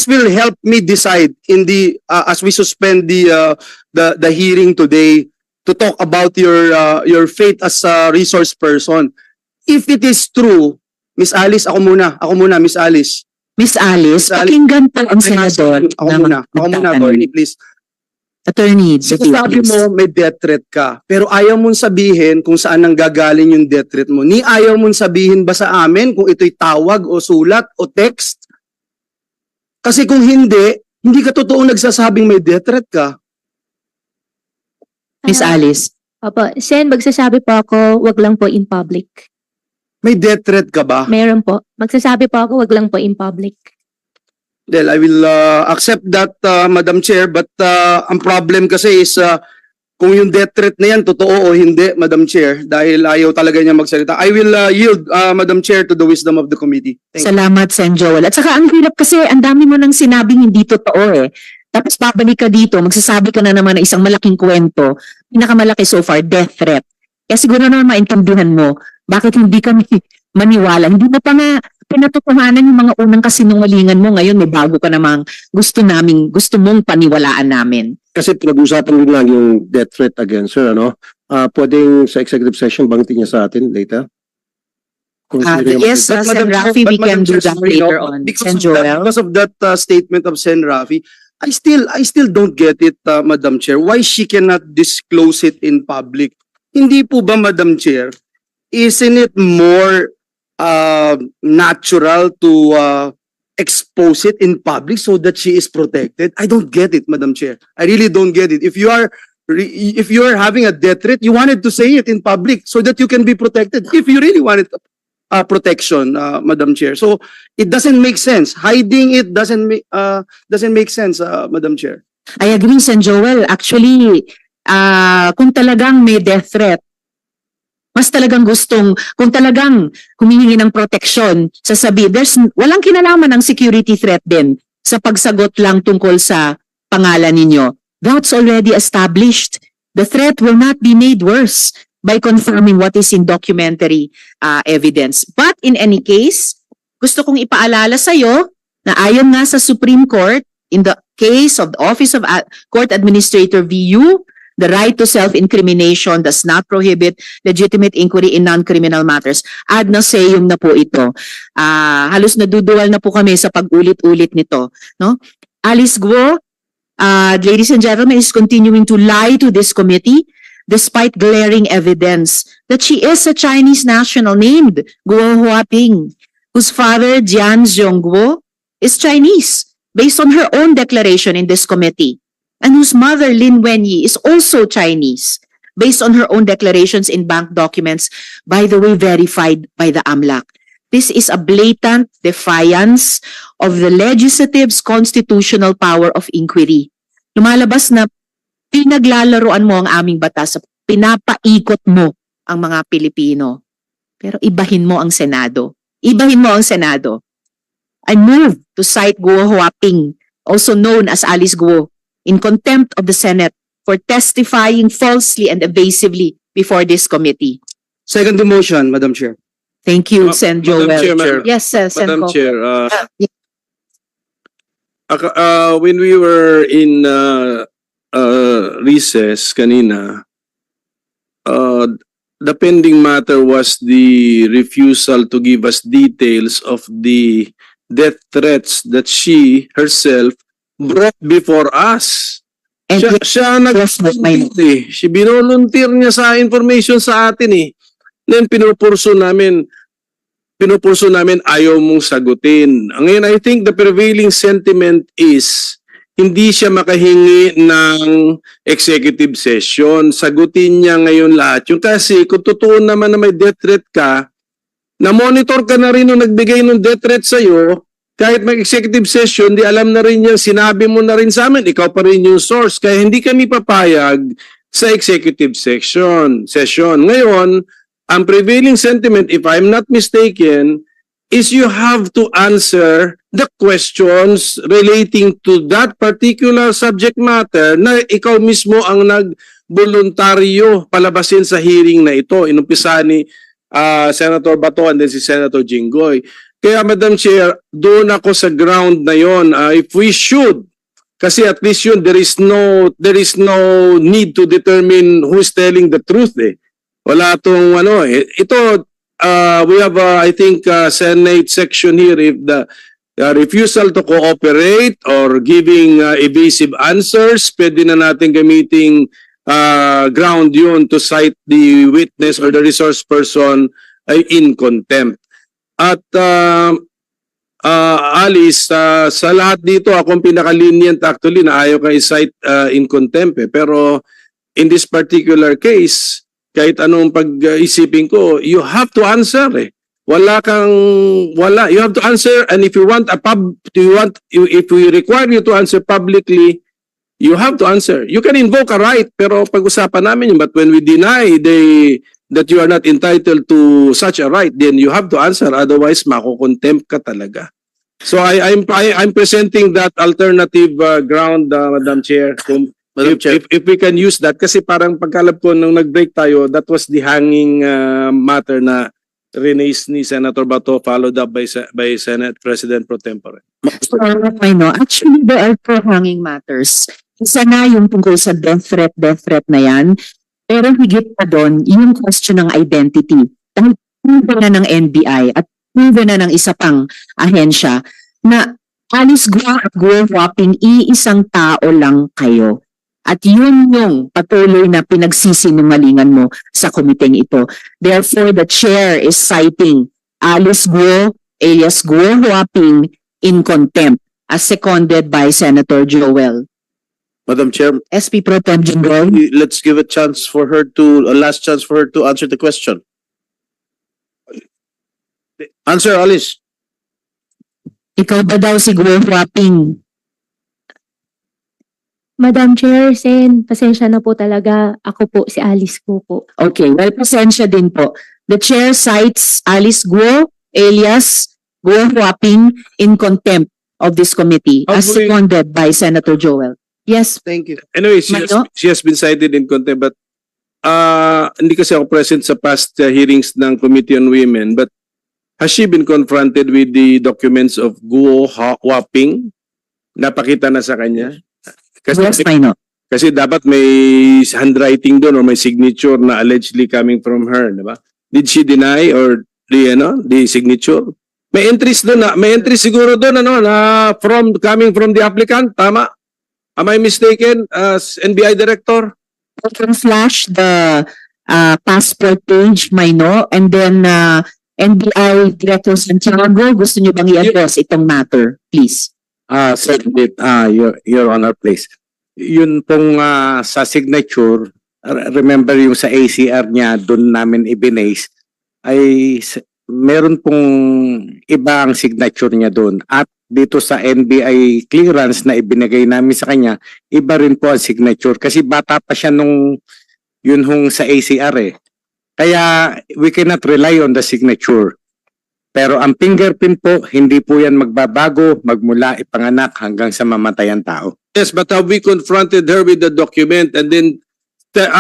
Speaker 4: will help me decide in the as we suspend the hearing today to talk about your fate as a resource person. If it is true, Miss Alice, ako muna, Miss Alice.
Speaker 1: Miss Alice,
Speaker 4: Miss Alice,
Speaker 1: pakinggan po ang senador.
Speaker 4: Ako muna, attorney, please.
Speaker 1: Attorney,
Speaker 4: Sabi mo may death threat ka, pero ayaw mong sabihin kung saan nanggagaling yung death threat mo. Ni ayaw mong sabihin ba sa amin kung ito'y tawag o sulat o text? Kasi kung hindi ka totoong nagsasabing may death threat ka.
Speaker 1: Miss Alice.
Speaker 3: Opo, Sen, magsasabi po ako, wag lang po in public.
Speaker 4: May death threat ka ba?
Speaker 3: Meron po. Magsasabi po ako, wag lang po in public.
Speaker 4: Well, I will accept that, Madam Chair, but ang problem kasi is kung yung death threat na yan, totoo o hindi, Madam Chair, dahil ayaw talaga niya magsalita. I will yield, Madam Chair, to the wisdom of the committee. Thank you.
Speaker 1: Salamat, Sen Joel. At saka ang hirap kasi, ang dami mo nang sinabing hindi totoo eh. Tapos babalik ka dito, magsasabi ka na naman ng isang malaking kwento, pinakamalaki so far, death threat. Kaya siguro naman maintindihan mo, bakit hindi kami maniwala. Hindi mo pa nga pinatutuhanan yung mga unang kasinungalingan mo. Ngayon may bago ka namang gusto mong paniwalaan namin.
Speaker 5: Kasi pinag-usapan din lang yung death threat against her, ano? Pwedeng sa executive session banggitin niya sa atin later? Considering-
Speaker 1: Yes,
Speaker 4: But,
Speaker 1: Sen
Speaker 4: Madam
Speaker 1: Rafi,
Speaker 4: Chair,
Speaker 1: we
Speaker 4: but,
Speaker 1: can
Speaker 4: Madam
Speaker 1: do
Speaker 4: Chair,
Speaker 1: that
Speaker 4: you know,
Speaker 1: later on.
Speaker 4: because
Speaker 1: Sen
Speaker 4: of that-
Speaker 1: Joel.
Speaker 4: Because of that statement of Sen Rafi, I still don't get it, Madam Chair. Why she cannot disclose it in public? Hindi po ba, Madam Chair, isn't it more natural to expose it in public so that she is protected? I don't get it, Madam Chair. I really don't get it. If you are having a death threat, you wanted to say it in public so that you can be protected. If you really wanted protection, Madam Chair. So it doesn't make sense. Hiding it doesn't make sense, Madam Chair.
Speaker 1: I agree, Sen Joel. Actually, kung talagang may death threat, mas talagang kung talagang humihingi ng proteksyon, walang kinalaman ng security threat din sa pagsagot lang tungkol sa pangalan ninyo. That's already established. The threat will not be made worse by confirming what is in documentary evidence. But in any case, gusto kong ipaalala sa'yo na ayon nga sa Supreme Court, in the case of the Office of Court Administrator VU, the right to self-incrimination does not prohibit legitimate inquiry in non-criminal matters. Ad nauseam na po ito. Halos naduduwal na po kami sa pag-ulit-ulit nito. No? Alice Guo, ladies and gentlemen, is continuing to lie to this committee despite glaring evidence that she is a Chinese national named Guo Huaping, whose father, Jian Zhongguo, is Chinese, based on her own declaration in this committee, and whose mother, Lin Wenyi, is also Chinese, based on her own declarations in bank documents, by the way, verified by the AMLAC. This is a blatant defiance of the legislative's constitutional power of inquiry. Lumalabas na pinaglalaroan mo ang aming batas, pinapaikot mo ang mga Pilipino. Pero ibahin mo ang Senado. Ibahin mo ang Senado. I move to cite Guo Huaping, also known as Alice Guo, in contempt of the Senate for testifying falsely and evasively before this committee.
Speaker 4: Second the motion, Madam Chair.
Speaker 1: Thank you, Sen Joel.
Speaker 6: Madam Chair,
Speaker 1: Yes, Sen
Speaker 6: Madam
Speaker 1: Coco.
Speaker 6: Chair,
Speaker 1: Yeah.
Speaker 6: when we were in recess kanina, the pending matter was the refusal to give us details of the death threats that she herself brought before us.
Speaker 1: And
Speaker 6: Siya
Speaker 1: yes, but my-
Speaker 6: si binolunteer niya sa information sa atin eh. Then pinupurso namin ayaw mong sagutin. Ngayon, I think the prevailing sentiment is hindi siya makahingi ng executive session. Sagutin niya ngayon lahat. Yung kasi kung totoo naman na may death threat ka, na-monitor ka na rin nung nagbigay ng death threat sa'yo, kahit may executive session, di alam na rin yan, sinabi mo na rin sa amin, ikaw pa rin yung source. Kaya hindi kami papayag sa executive session. Ngayon, ang prevailing sentiment, if I'm not mistaken, is you have to answer the questions relating to that particular subject matter na ikaw mismo ang nagboluntaryo palabasin sa hearing na ito. Inumpisa ni Senator Bato and then si Senator Jinggoy. Kaya Madam Chair, doon ako sa ground na yon. If we should, kasi at least yun, there is no need to determine who is telling the truth eh. Wala tong ito, we have I think Senate section here, if the refusal to cooperate or giving evasive answers, pwede na natin gamiting ground yun to cite the witness or the resource person in contempt. At Alice, sa lahat dito, akong pinaka-lenient actually na ayaw ka i-cite in contempt. Pero in this particular case,
Speaker 2: kahit anong pag-isipin ko, you have to answer eh. Wala. You have to answer, and if you want if we require you to answer publicly, you have to answer. You can invoke a right, pero pag-usapan namin yun. But when we deny that you are not entitled to such a right, then you have to answer. Otherwise, mako-contempt ka talaga. So I'm presenting that alternative ground, Madam Chair. If we can use that, kasi parang pagkalap ko nung nag-break tayo, that was the hanging matter na raised ni Senator Bato, followed up by Senate President Pro Tempore.
Speaker 1: I know. Actually, there are two hanging matters. Isa na yung tungkol sa death threat na yan. Pero higit pa doon, yung question ng identity. Dahil proven na ng NBI at proven na ng isa pang ahensya na Alice Guo at Guo Huaping, iisang tao lang kayo. At yun yung patuloy na pinagsisinungalingan mo sa komiteng ito. Therefore, the chair is citing Alice Guo alias Guo Huaping in contempt as seconded by Senator Joel.
Speaker 2: Madam Chair,
Speaker 1: SP Pro Tem Jinggoy.
Speaker 2: let's give a last chance for her to answer the question. Answer, Alice.
Speaker 1: Ikaw ba daw si Guo Huaping?
Speaker 3: Madam Chair, Sen, pasensya na po talaga. Ako po si Alice Guo po.
Speaker 1: Okay, well, pasensya din po. The chair cites Alice Guo alias Guo Huaping in contempt of this committee as
Speaker 2: Hopefully-
Speaker 1: seconded by Senator Joel. Yes,
Speaker 4: Thank you.
Speaker 2: Anyway,
Speaker 1: Mano?
Speaker 2: she has been cited in contempt, but hindi kasi ako present sa past hearings ng Committee on Women, but has she been confronted with the documents of Guo Huaping? Napakita na sa kanya?
Speaker 1: yes, Mano.
Speaker 2: Kasi dapat may handwriting doon or may signature na allegedly coming from her, di ba? Did she deny or the signature? May entries doon may entries siguro doon na coming from the applicant, tama? Am I mistaken as NBI director?
Speaker 1: I can flash the passport page, Mano, and then NBI Director Santiago, gusto niyo bang i-address itong matter, please?
Speaker 8: Certainly, Your Honor, please. Yun pong sa signature, remember yung sa ACR niya, doon namin ibinase, ay meron pong iba ang signature niya doon. At dito sa NBI clearance na ibinigay namin sa kanya, iba rin po ang signature. Kasi bata pa siya nung yun hong sa ACR eh. Kaya we cannot rely on the signature. Pero ang fingerprint po, hindi po yan magbabago magmula ipanganak hanggang sa mamatay ang tao.
Speaker 2: Yes, but have we confronted her with the document and then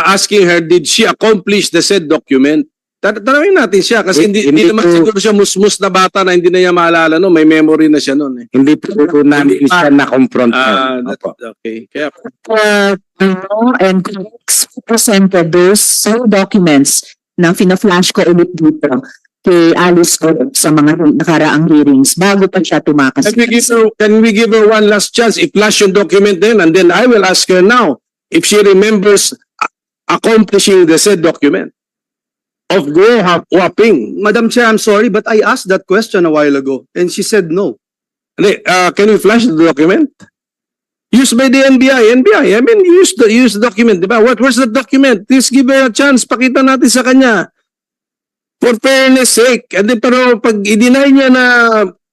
Speaker 2: asking her, did she accomplish the said document? Tanawin natin siya kasi hindi
Speaker 8: Hindi
Speaker 2: naman
Speaker 8: po-
Speaker 2: siguro siya musmus na bata na hindi na niya maalala, no? May memory na siya noon eh.
Speaker 8: Hindi po namin siya na-confront. Opo.
Speaker 2: Okay. Kaya
Speaker 1: And presented those documents na fina-flash ko ulit dito kay Alice Guo sa mga nakaraang hearings bago pa siya tumakas.
Speaker 2: can we give her one last chance? I-flash yung document din and then I will ask her now if she remembers accomplishing the said document of Guo Huaping.
Speaker 4: Madam Chair, I'm sorry, but I asked that question a while ago and she said no.
Speaker 2: Can we flash the document? Used by the NBI. I mean, use the document, di ba? Where's the document? Please give her a chance. Pakita natin sa kanya. For fairness sake. And then, pero pag i-deny niya na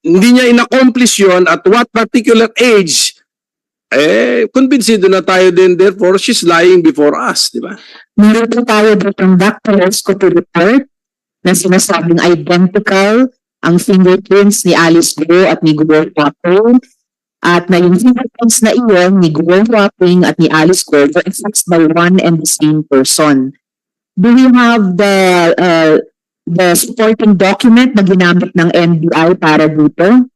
Speaker 2: hindi niya in-accomplish yun at what particular age, convincido na tayo din. Therefore, she's lying before us, di ba?
Speaker 1: Meron po tayo ditong doctor's copy report na sinasabing identical ang fingerprints ni Alice Guo at ni Guo Huaping at na yung fingerprints na iyon ni Guo Huaping at ni Alice Guo were affixed by one and the same person. Do you have the supporting document na ginamit ng NBI para dito?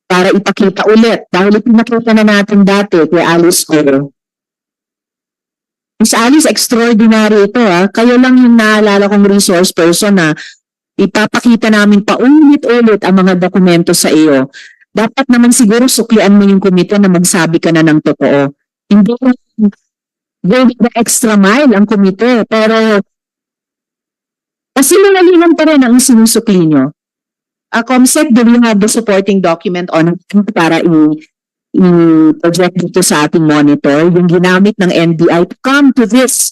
Speaker 1: Para ipakita ulit dahil ipinakita na natin dati kay Alice Guo. Miss Alice, extraordinary ito ha. Kayo lang yung naalala kong resource person na ipapakita namin paulit-ulit ang mga dokumento sa iyo. Dapat naman siguro suklian mo yung komite na magsabi ka na ng totoo. Hindi going the extra mile ang komite. Pero kasi nangalingan pa rin ang sinusukli nyo. Comsec, do you have the supporting document on para i-project dito sa ating monitor, yung ginamit ng NBI to come to this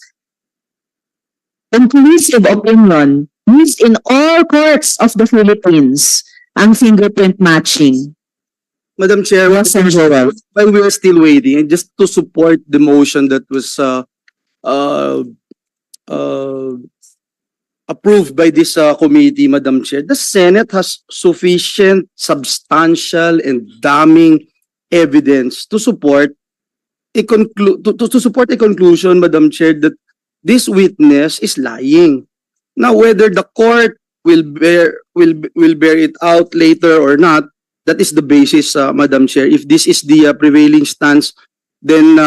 Speaker 1: conclusive opinion used in all courts of the Philippines ang fingerprint matching.
Speaker 4: Madam Chair,
Speaker 1: Yes, Sen. Joel.
Speaker 4: while we are still waiting, and just to support the motion that was uh, approved by this committee, Madam Chair, the Senate has sufficient, substantial, and damning evidence to support to support a conclusion, Madam Chair, that this witness is lying. Now, whether the court will bear it out later or not, that is the basis, Madam Chair. If this is the prevailing stance, then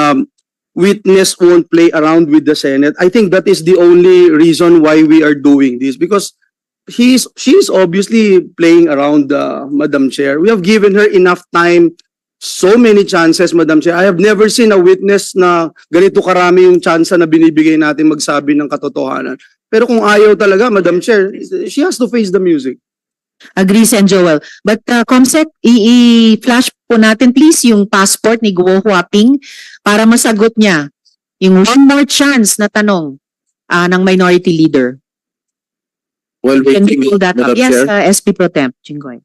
Speaker 4: witness won't play around with the Senate. I think that is the only reason why we are doing this, because she is obviously playing around, Madam Chair. We have given her enough time, so many chances, Madam Chair. I have never seen a witness na ganito karami yung chance na binibigay natin magsabi ng katotohanan. Pero kung ayaw talaga, Madam Chair, she has to face the music.
Speaker 1: Agree, Sen. Joel. But Comsec, i-flash po natin please yung passport ni Guo Huaping para masagot niya yung one more chance na tanong ng minority leader.
Speaker 2: While
Speaker 1: Can we
Speaker 2: waiting,
Speaker 1: pull that up?
Speaker 2: Madam
Speaker 1: Yes,
Speaker 2: Chair,
Speaker 1: SP Pro Temp, Jinggoy.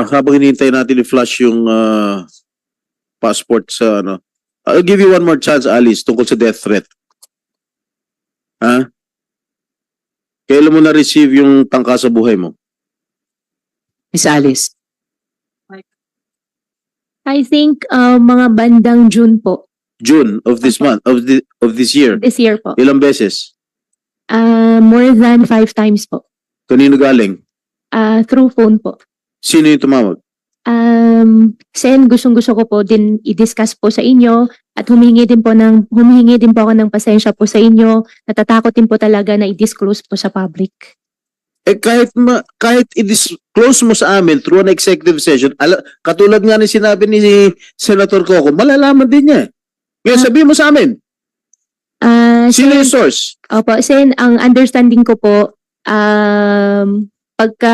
Speaker 2: habang hinihintay natin i-flash yung passport sa ano, I'll give you one more chance, Alice, tungkol sa death threat. Ha? Kailan mo na-receive yung tangka sa buhay mo?
Speaker 1: Miss Alice.
Speaker 3: I think mga bandang June po,
Speaker 2: June of this month, of this year.
Speaker 3: this year po.
Speaker 2: Ilang beses?
Speaker 3: More than 5 times po.
Speaker 2: Kanino galing?
Speaker 3: Through phone po.
Speaker 2: Sino yung tumawag?
Speaker 3: Sen, gustong-gusto ko po din i-discuss po sa inyo at humingi din po ako ng pasensya po sa inyo. Natatakot din po talaga na i-disclose po sa public.
Speaker 2: Eh kahit i-disclose mo sa amin through an executive session, katulad nga ni sinabi ni Senator Coco, malalaman din niya. Ngayon sabihin mo sa amin, sino yung source?
Speaker 3: Opo, Sen, ang understanding ko po, pagka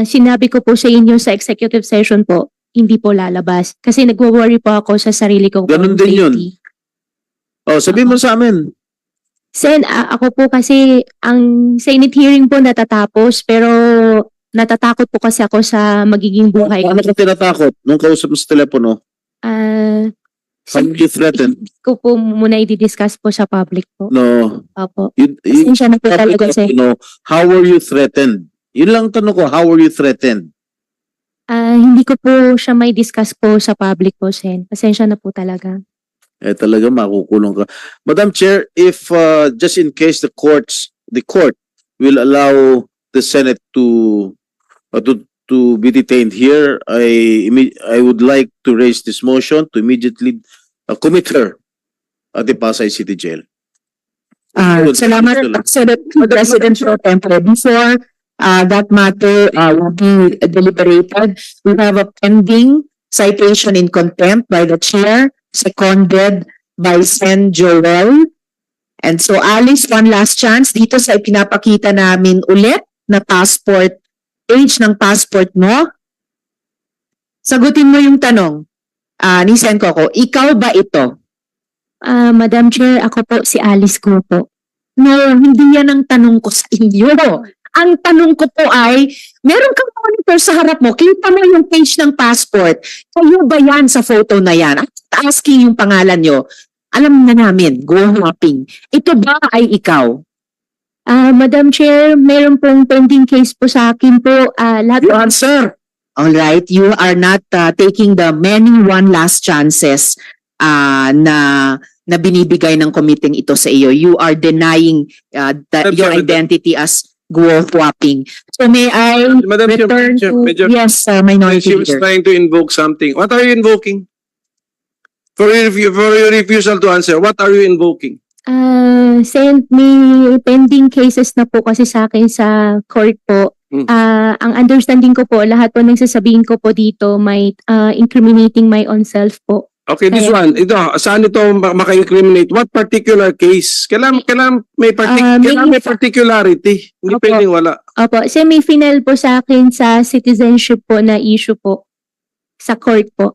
Speaker 3: sinabi ko po sa inyo sa executive session po, hindi po lalabas. Kasi nagwo-worry po ako sa sarili ko.
Speaker 2: Ganun din yun. Oh, sabihin mo sa amin.
Speaker 3: Sen, ako po kasi ang Senate hearing po natatapos pero natatakot po kasi ako sa magiging buhay ko.
Speaker 2: Ano ka tinatakot nung kausap mo sa telepono? How you threaten?
Speaker 3: Ko po muna i-discuss po sa public po.
Speaker 2: No.
Speaker 3: Opo.
Speaker 2: You,
Speaker 3: Pasensya na po talaga, Sen.
Speaker 2: no. How were you threatened? Yun lang tanong ko, how were you threatened?
Speaker 3: Hindi ko po siya may discuss po sa public po, Sen. Pasensya na po talaga.
Speaker 2: Eh talaga makukulong ka. Madam Chair, if just in case the court will allow the Senate to be detained here, I would like to raise this motion to immediately commit her at the Pasay City Jail.
Speaker 1: Salamat, Senate President Pro Tempore. Before that matter will be deliberated, we have a pending citation in contempt by the chair, seconded by Sen. Joel. And so, Alice, one last chance dito sa ipinapakita namin ulit na passport, page ng passport mo. Sagutin mo yung tanong ni Sen. Coco, ikaw ba ito?
Speaker 3: Madam Chair, ako po si Alice ko po.
Speaker 1: No, hindi yan ang tanong ko sa inyo. Ang tanong ko po ay, meron kang monitor sa harap mo, kita mo yung page ng passport. Kayo ba yan sa photo na yan? At asking yung pangalan nyo. Alam na namin, Guo Huaping. Ito ba ay ikaw?
Speaker 3: Madam Chair, meron pong pending case po sa akin po. Lahat
Speaker 1: You answer. All right, you are not taking the many one last chances na binibigay ng committee ito sa iyo. You are denying your identity as Guo Huaping. So may I
Speaker 8: Madam Chair,
Speaker 1: return to...
Speaker 8: Major-
Speaker 1: Yes, Minority
Speaker 8: She was
Speaker 1: Leader.
Speaker 8: trying to invoke something. What are you invoking? For your refusal to answer, what are you invoking?
Speaker 3: Sen, may pending cases na po kasi sa akin sa court po. Ang understanding ko po, lahat po ng sasabihin ko po dito may incriminating my own self po.
Speaker 8: Okay, this
Speaker 3: Kaya-
Speaker 8: one. Ito, saan ito maka-incriminate? What particular case? Kailangan may particularity. Hindi
Speaker 3: Opo.
Speaker 8: pwedeng wala.
Speaker 3: Opo, Sen, may final po sa akin sa citizenship po na issue po sa court po.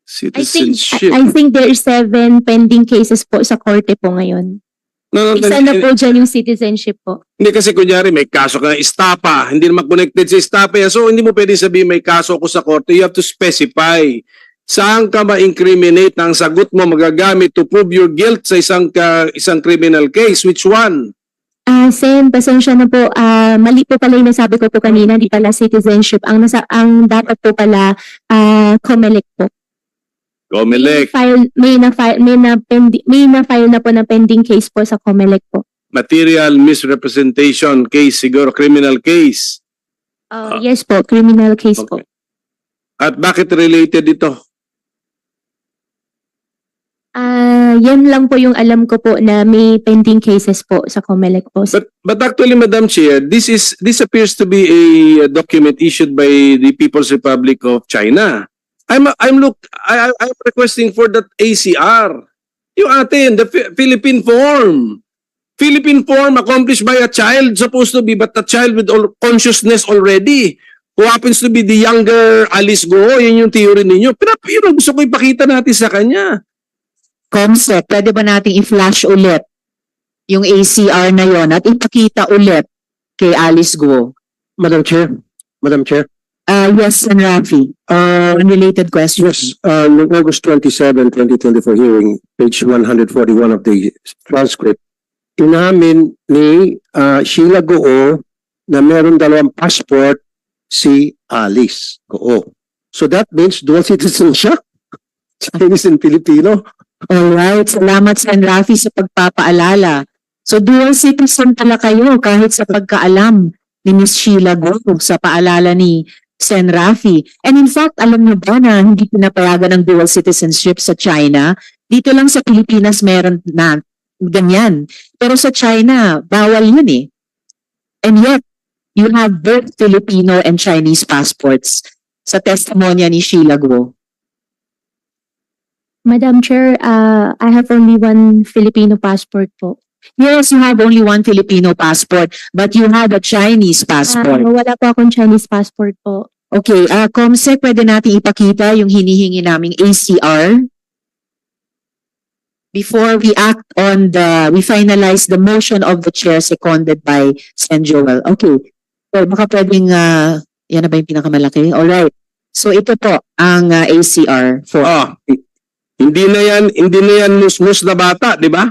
Speaker 8: Citizenship.
Speaker 3: I think there is 7 pending cases po sa korte po ngayon.
Speaker 8: No,
Speaker 3: Isa na po dyan yung citizenship po.
Speaker 8: Hindi kasi kunyari may kaso ka ng estapa, hindi naman connected sa estapa yan. So hindi mo pwede sabihin may kaso ko sa korte. You have to specify. Saan ka ma-incriminate na ang sagot mo magagamit to prove your guilt sa isang criminal case? Which one?
Speaker 3: Sen, pasensya na po. Mali po pala yung nasabi ko po kanina, di pala citizenship. Ang dapat po pala, COMELEC po.
Speaker 8: Comelec,
Speaker 3: May na-file na po na pending case po sa COMELEC po.
Speaker 8: material misrepresentation case, siguro criminal case.
Speaker 3: Yes po, criminal case po.
Speaker 8: Okay. At bakit related ito?
Speaker 3: Yan lang po yung alam ko po na may pending cases po sa COMELEC po.
Speaker 8: But actually, Madam Chair, this appears to be a document issued by the People's Republic of China. I'm requesting for that ACR. Yung atin, the Philippine form. Philippine form accomplished by a child supposed to be, but a child with consciousness already. Who happens to be the younger Alice Go, yun yung theory ninyo. Pero yun, gusto ko ipakita natin sa kanya.
Speaker 1: Comsec, pwede ba nating i-flash ulit yung ACR na yon at ipakita ulit kay Alice Guo?
Speaker 5: Madam Chair,
Speaker 1: Yes, Sen. Rafi. Unrelated questions.
Speaker 5: noong August 27, 2024 hearing, page 141 of the transcript, inamin ni Sheila Goo na meron dalawang passport si Alice Goo. So that means dual citizen siya? Chinese and Filipino?
Speaker 1: Alright, salamat Sen. Rafi sa pagpapaalala. So dual citizen pala kayo kahit sa pagkaalam ni Ms. Sheila Guo sa paalala ni Sen. Rafi. And in fact, alam niyo ba na hindi pinapayagan ng dual citizenship sa China? Dito lang sa Pilipinas meron na ganyan. Pero sa China, bawal yun eh. And yet, you have both Filipino and Chinese passports sa testimonya ni Sheila Guo.
Speaker 3: Madam Chair, I have only one Filipino passport po.
Speaker 1: Yes, you have only one Filipino passport, but you have a Chinese passport.
Speaker 3: Wala po akong Chinese passport po.
Speaker 1: Okay, Comsec, pwede natin ipakita yung hinihingi naming ACR before we we finalize the motion of the chair seconded by Sen. Joel. Okay, so baka pwedeng, yan na ba yung pinakamalaki? Alright, so ito po ang ACR for...
Speaker 8: Hindi na yan musmus na bata, di ba?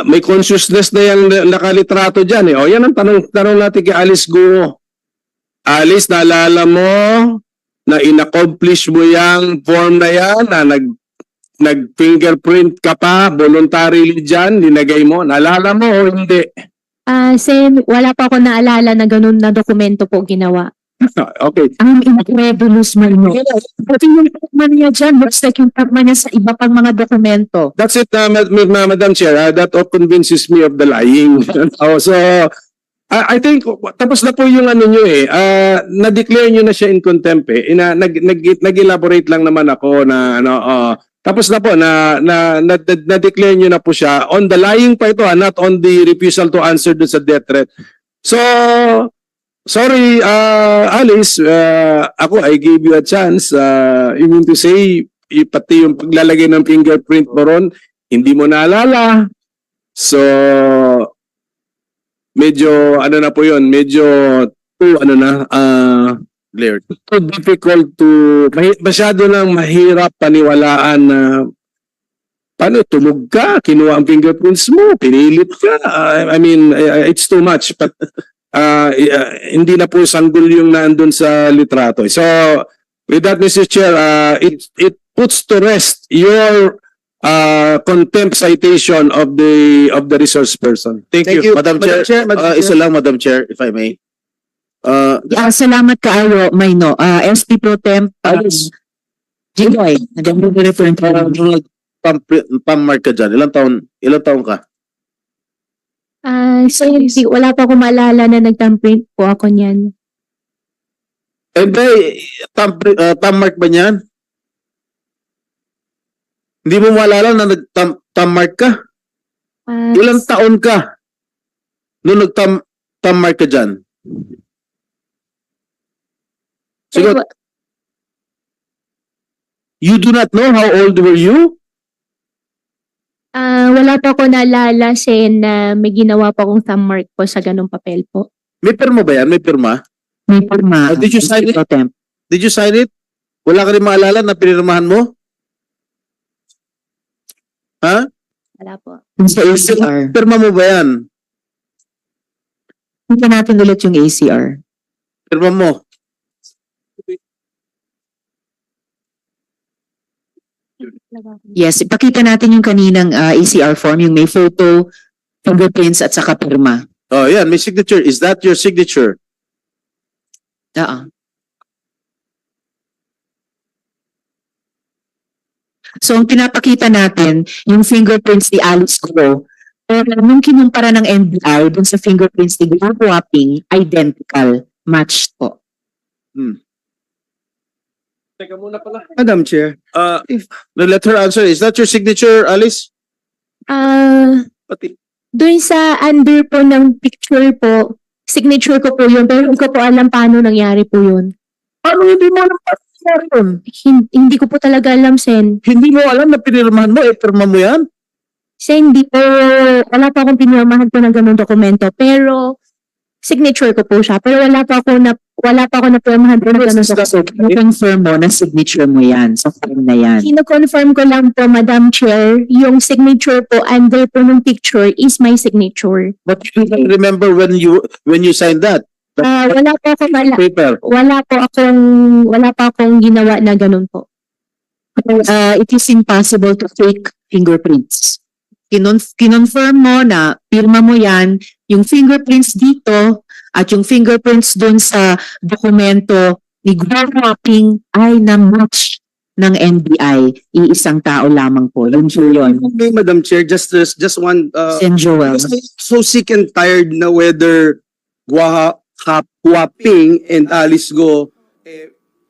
Speaker 8: May consciousness na yung nakalitrato dyan eh. O yan ang tanong natin kay Alice Guo. Alice, naalala mo na in-accomplish mo yung form na yan, na nag-fingerprint ka pa, voluntarily dyan, linagay mo. Naalala mo o hindi?
Speaker 3: Sen, wala pa ako naalala na ganun na dokumento po ginawa.
Speaker 8: Okay.
Speaker 1: Ang incredulous man nyo. Pati yung pagman niya dyan, looks like yung pagman niya sa iba pang mga dokumento.
Speaker 8: That's it, Madam Chair. That convinces me of the lying. So, I think, tapos na po yung ano nyo eh. Na-declare nyo na siya in contempt eh. Nag-elaborate lang naman ako na, tapos na po, na-declare nyo na po siya. On the lying pa ito, not on the refusal to answer dun sa death threat. So, sorry, Alice, I gave you a chance. You mean to say, pati yung paglalagay ng fingerprint mo ron, hindi mo naalala. So, medyo, na po yun, medyo,
Speaker 2: Blair.
Speaker 8: too difficult masyado nang mahirap paniwalaan na, paano, tulog ka, kinuha ang fingerprints mo, pinilit ka. I mean, it's too much, but, hindi na po sanggol yung nandun sa litrato. So, with that, Mr. Chair, it puts to rest your contempt citation of the resource person. Thank you.
Speaker 2: Madam Chair, isa lang, Madam Chair, if I may.
Speaker 1: Salamat kaayo, Mayno. SP Pro Temp, Jinoy, nag-refer
Speaker 2: Pam-mark ka dyan. Ilang taon ka?
Speaker 3: So, wala pa akong maalala na nag-thumbprint po ako niyan.
Speaker 2: Pam-mark ba niyan? Hindi mo maalala na nag-pam-mark ka? Ilang taon ka nung nag-pam-mark ka dyan? Siguro, you do not know how old were you?
Speaker 3: Wala po ako naalala, Sen, na may ginawa po akong thumb mark po sa ganung papel po.
Speaker 2: May pirma ba yan? May pirma?
Speaker 1: May pirma.
Speaker 2: Did you sign it?
Speaker 1: Pro Temp.
Speaker 2: Did you sign it? Wala ka rin maalala na pinirmahan mo? Ha?
Speaker 3: Wala po.
Speaker 1: Sa ACR.
Speaker 2: Pirma mo ba yan?
Speaker 1: Tingnan natin ulit yung ACR.
Speaker 2: Pirma mo.
Speaker 1: Yes, ipakita natin yung kaninang ACR form, yung may photo, fingerprints at saka pirma.
Speaker 2: Oh, yan. May signature. Is that your signature?
Speaker 1: Oo. So, ang pinapakita natin, yung fingerprints ni Alice Go, pero nung kinumpara ng NBI dun sa fingerprints ni Glenn Wapping, identical, matched po.
Speaker 4: Madam Chair,
Speaker 2: No, let her answer. Is that your signature, Alice?
Speaker 3: Doon sa under po ng picture po, signature ko po yun, pero hindi ko po alam paano nangyari po yun.
Speaker 2: Ano hindi mo alam paano nangyari yun?
Speaker 3: Hindi ko po talaga alam, Sen.
Speaker 2: Hindi mo alam na pinirmahan mo, pirma mo yan?
Speaker 3: Sen, hindi po, wala pa akong pinirmahan po ng ganung dokumento, pero signature ko po siya, pero wala pa ako na pirmahan po ng ganung dokumento.
Speaker 1: Na-confirm mo na signature mo yan sa form na yan.
Speaker 3: Kino-confirm ko lang po, Madam Chair, yung signature po under po ng picture is my signature.
Speaker 2: But you don't remember when you signed that
Speaker 3: Wala
Speaker 2: paper?
Speaker 3: wala pa akong ginawa na ganun po.
Speaker 1: It is impossible to fake fingerprints. Kinonfirm mo na pirma mo yan, yung fingerprints dito at yung fingerprints dun sa dokumento ni Glenn Wapping ay na-match ng NBI. Iisang tao lamang po. Yun po yun.
Speaker 4: Madam Chair, just one,
Speaker 1: Sen Joel.
Speaker 4: so sick and tired na whether Wapping and Alice Go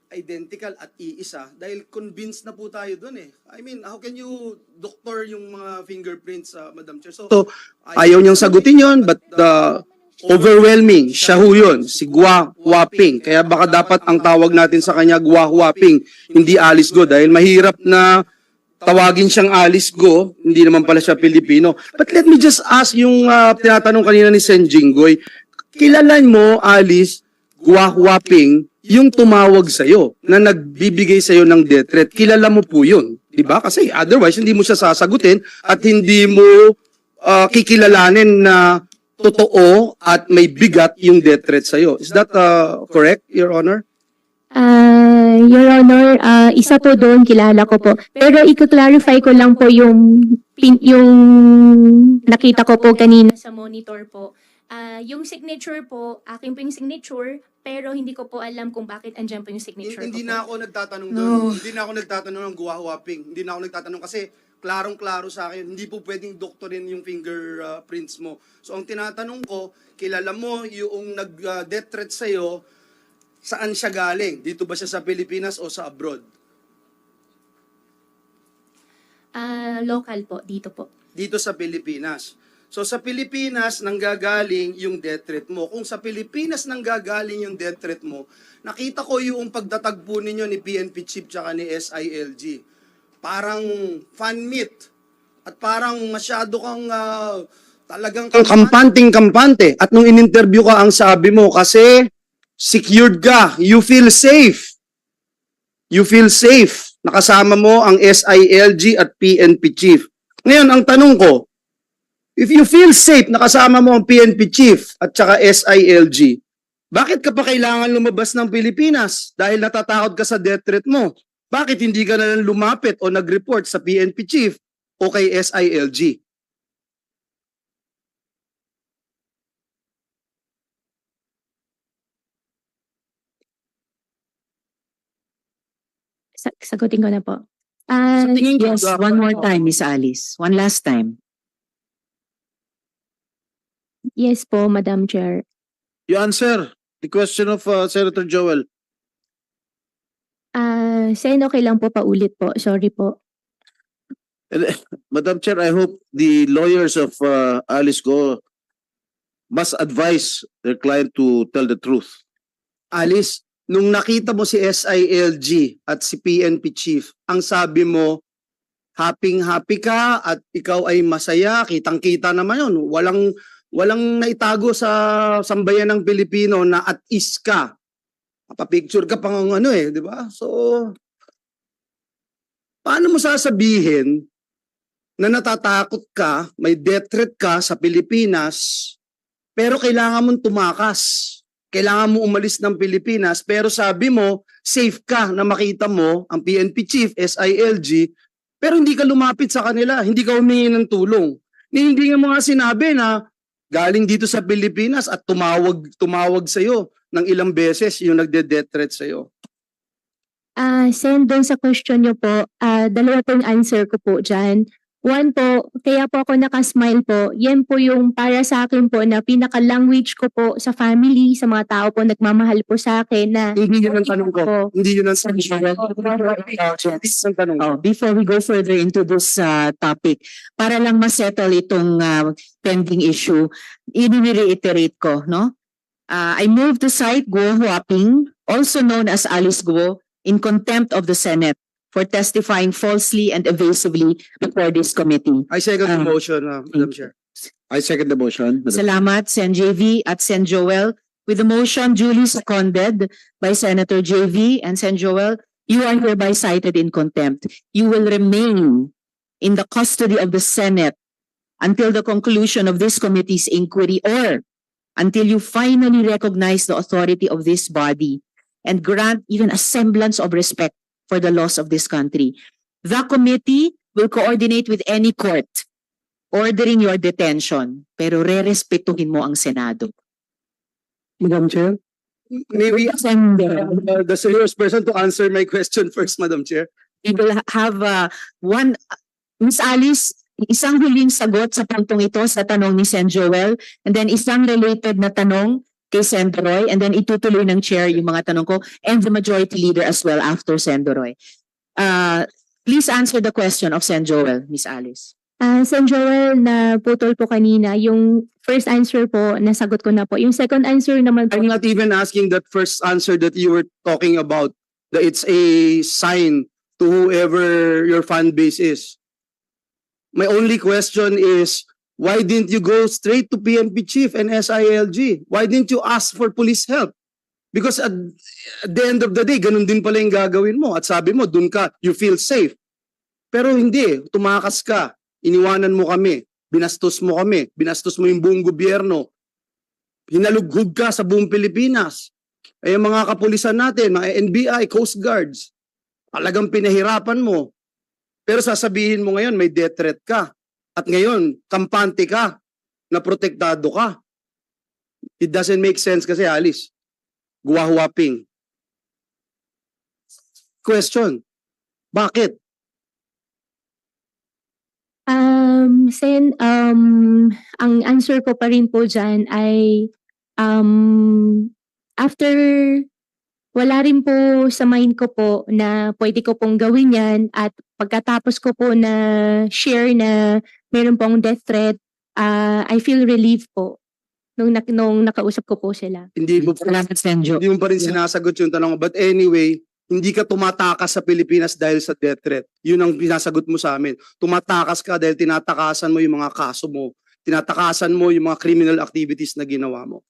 Speaker 4: identical at iisa dahil convinced na po tayo dun eh. I mean, how can you doctor yung mga fingerprints, Madam Chair? So, ayaw niyang sagutin yon, but overwhelming, siya ho yun, si Gwa Wapping. Kaya baka dapat ang tawag natin sa kanya Gwa Wapping, hindi Alice Go, dahil mahirap na tawagin siyang Alice Go, hindi naman pala siya Pilipino. But let me just ask yung tinatanong kanina ni Sen Jinggoy, kilalan mo, Alice, Gwa Wapping, yung tumawag sa'yo, na nagbibigay sa'yo ng death threat, kilala mo po yun. Diba? Kasi otherwise, hindi mo siya sasagutin at hindi mo kikilalanin na totoo at may bigat yung death threat sa'yo. Is that correct, Your Honor?
Speaker 3: Your Honor, isa po doon, kilala ko po. Pero i-clarify ko lang po yung nakita ko po kanina sa monitor po. Yung signature po, akin po yung signature, pero hindi ko po alam kung bakit andyan po yung signature
Speaker 4: Hindi
Speaker 3: ko
Speaker 4: na
Speaker 3: po.
Speaker 4: ako nagtatanong doon. Hindi na ako nagtatanong ng Gwa Wapping. Hindi na ako nagtatanong kasi klarong-klaro sa akin, hindi po pwedeng doktorin yung fingerprints mo. So ang tinatanong ko, kilala mo yung nag-death threat sa'yo, saan siya galing? Dito ba siya sa Pilipinas o sa abroad?
Speaker 3: Local po, dito po.
Speaker 4: Dito sa Pilipinas. So sa Pilipinas nanggagaling yung death threat mo. Kung sa Pilipinas nanggagaling yung death threat mo, nakita ko yung pagtatagpo ninyo ni PNP Chief tsaka ni SILG. Parang fan meet. At parang masyado kang talagang kampante. At nung in-interview ka, ang sabi mo, kasi secured ka, you feel safe. You feel safe. Nakasama mo ang SILG at PNP Chief. Ngayon, ang tanong ko, if you feel safe, nakasama mo ang PNP Chief at saka SILG, bakit ka pa kailangan lumabas ng Pilipinas? Dahil natatakot ka sa death threat mo. Bakit hindi ka na lang lumapit o nag-report sa PNP Chief o kay SILG?
Speaker 3: Sagutin ko na po.
Speaker 4: Sa tingin ko,
Speaker 1: Yes, one more time, Miss Alice. One last time.
Speaker 3: Yes po, Madam Chair.
Speaker 2: You answer the question of Senator Joel.
Speaker 3: Sen, okay lang po, paulit po. Sorry po.
Speaker 2: Madam Chair, I hope the lawyers of Alice Go must advise their client to tell the truth.
Speaker 4: Alice, nung nakita mo si SILG at si PNP Chief, ang sabi mo, happy ka at ikaw ay masaya, kitang-kita naman yun. Walang naitago sa sambayan ng Pilipino na at ease ka. Papicture ka pang di ba? So, paano mo sasabihin na natatakot ka, may death threat ka sa Pilipinas, pero kailangan mong tumakas. Kailangan mo umalis ng Pilipinas, pero sabi mo, safe ka na makita mo ang PNP chief, SILG, pero hindi ka lumapit sa kanila, hindi ka humingi ng tulong. Hindi nga mo nga sinabi na galing dito sa Pilipinas at tumawag sa'yo ng ilang beses yung nagde-death threat sa'yo.
Speaker 3: Sen, doon sa question nyo po, dalawa pong answer ko po dyan. One po, kaya po ako nakasmile po, yan po yung para sa akin po na pinaka-language ko po sa family, sa mga tao po nagmamahal po sa akin na
Speaker 4: Hindi yun ang tanong ko. Hindi yun ang tanong ko.
Speaker 1: Before we go further into this topic, para lang ma-settle itong pending issue, i-reiterate ko, no? I move to cite Guo Huaping, also known as Alice Guo, in contempt of the Senate for testifying falsely and evasively before this committee.
Speaker 4: I second the motion, Madam Chair.
Speaker 8: I second the motion.
Speaker 1: Salamat, Sen. JV at Sen. Joel. With the motion duly seconded by Senator JV and Sen. Joel, you are hereby cited in contempt. You will remain in the custody of the Senate until the conclusion of this committee's inquiry or until you finally recognize the authority of this body and grant even a semblance of respect for the laws of this country. The committee will coordinate with any court ordering your detention, pero re-respetuhin mo ang Senado.
Speaker 4: Madam Chair? Maybe the serious person to answer my question first, Madam Chair.
Speaker 1: We will have one, Miss Alice, isang huling sagot sa puntong ito sa tanong ni Sen. Joel, and then isang related na tanong kay Sen. Roy, and then itutuloy ng chair yung mga tanong ko, and the majority leader as well after Sen. Roy. Please answer the question of Sen. Joel, Miss Alice.
Speaker 3: Sen. Joel, na putol po kanina, yung first answer po, nasagot ko na po. Yung second answer naman po,
Speaker 4: I'm not even asking that first answer that you were talking about, that it's a sign to whoever your fan base is. My only question is, why didn't you go straight to PNP chief and SILG? Why didn't you ask for police help? Because at the end of the day, ganun din pala yung gagawin mo. At sabi mo, dun ka, you feel safe. Pero hindi, tumakas ka, iniwanan mo kami, binastos mo kami, binastos mo yung buong gobyerno, hinalughog ka sa buong Pilipinas. Ay mga kapulisan natin, mga NBI, Coast Guards, talagang pinahirapan mo. Pero sasabihin mo ngayon, may death threat ka. At ngayon, kampante ka, na protektado ka. It doesn't make sense kasi, Alice. Guo Huaping. Question, bakit?
Speaker 3: Sen, ang answer ko pa rin po dyan ay after wala rin po sa mind ko po na pwede ko pong gawin yan at pagkatapos ko po na share na meron pong death threat, I feel relief po nung nakausap ko po sila.
Speaker 4: Hindi mo
Speaker 1: Salamat, Sen. Jo.
Speaker 4: Hindi mo pa rin sinasagot yung tanong. But anyway, hindi ka tumatakas sa Pilipinas dahil sa death threat. Yun ang pinasagot mo sa amin. Tumatakas ka dahil tinatakasan mo yung mga kaso mo. Tinatakasan mo yung mga criminal activities na ginawa mo.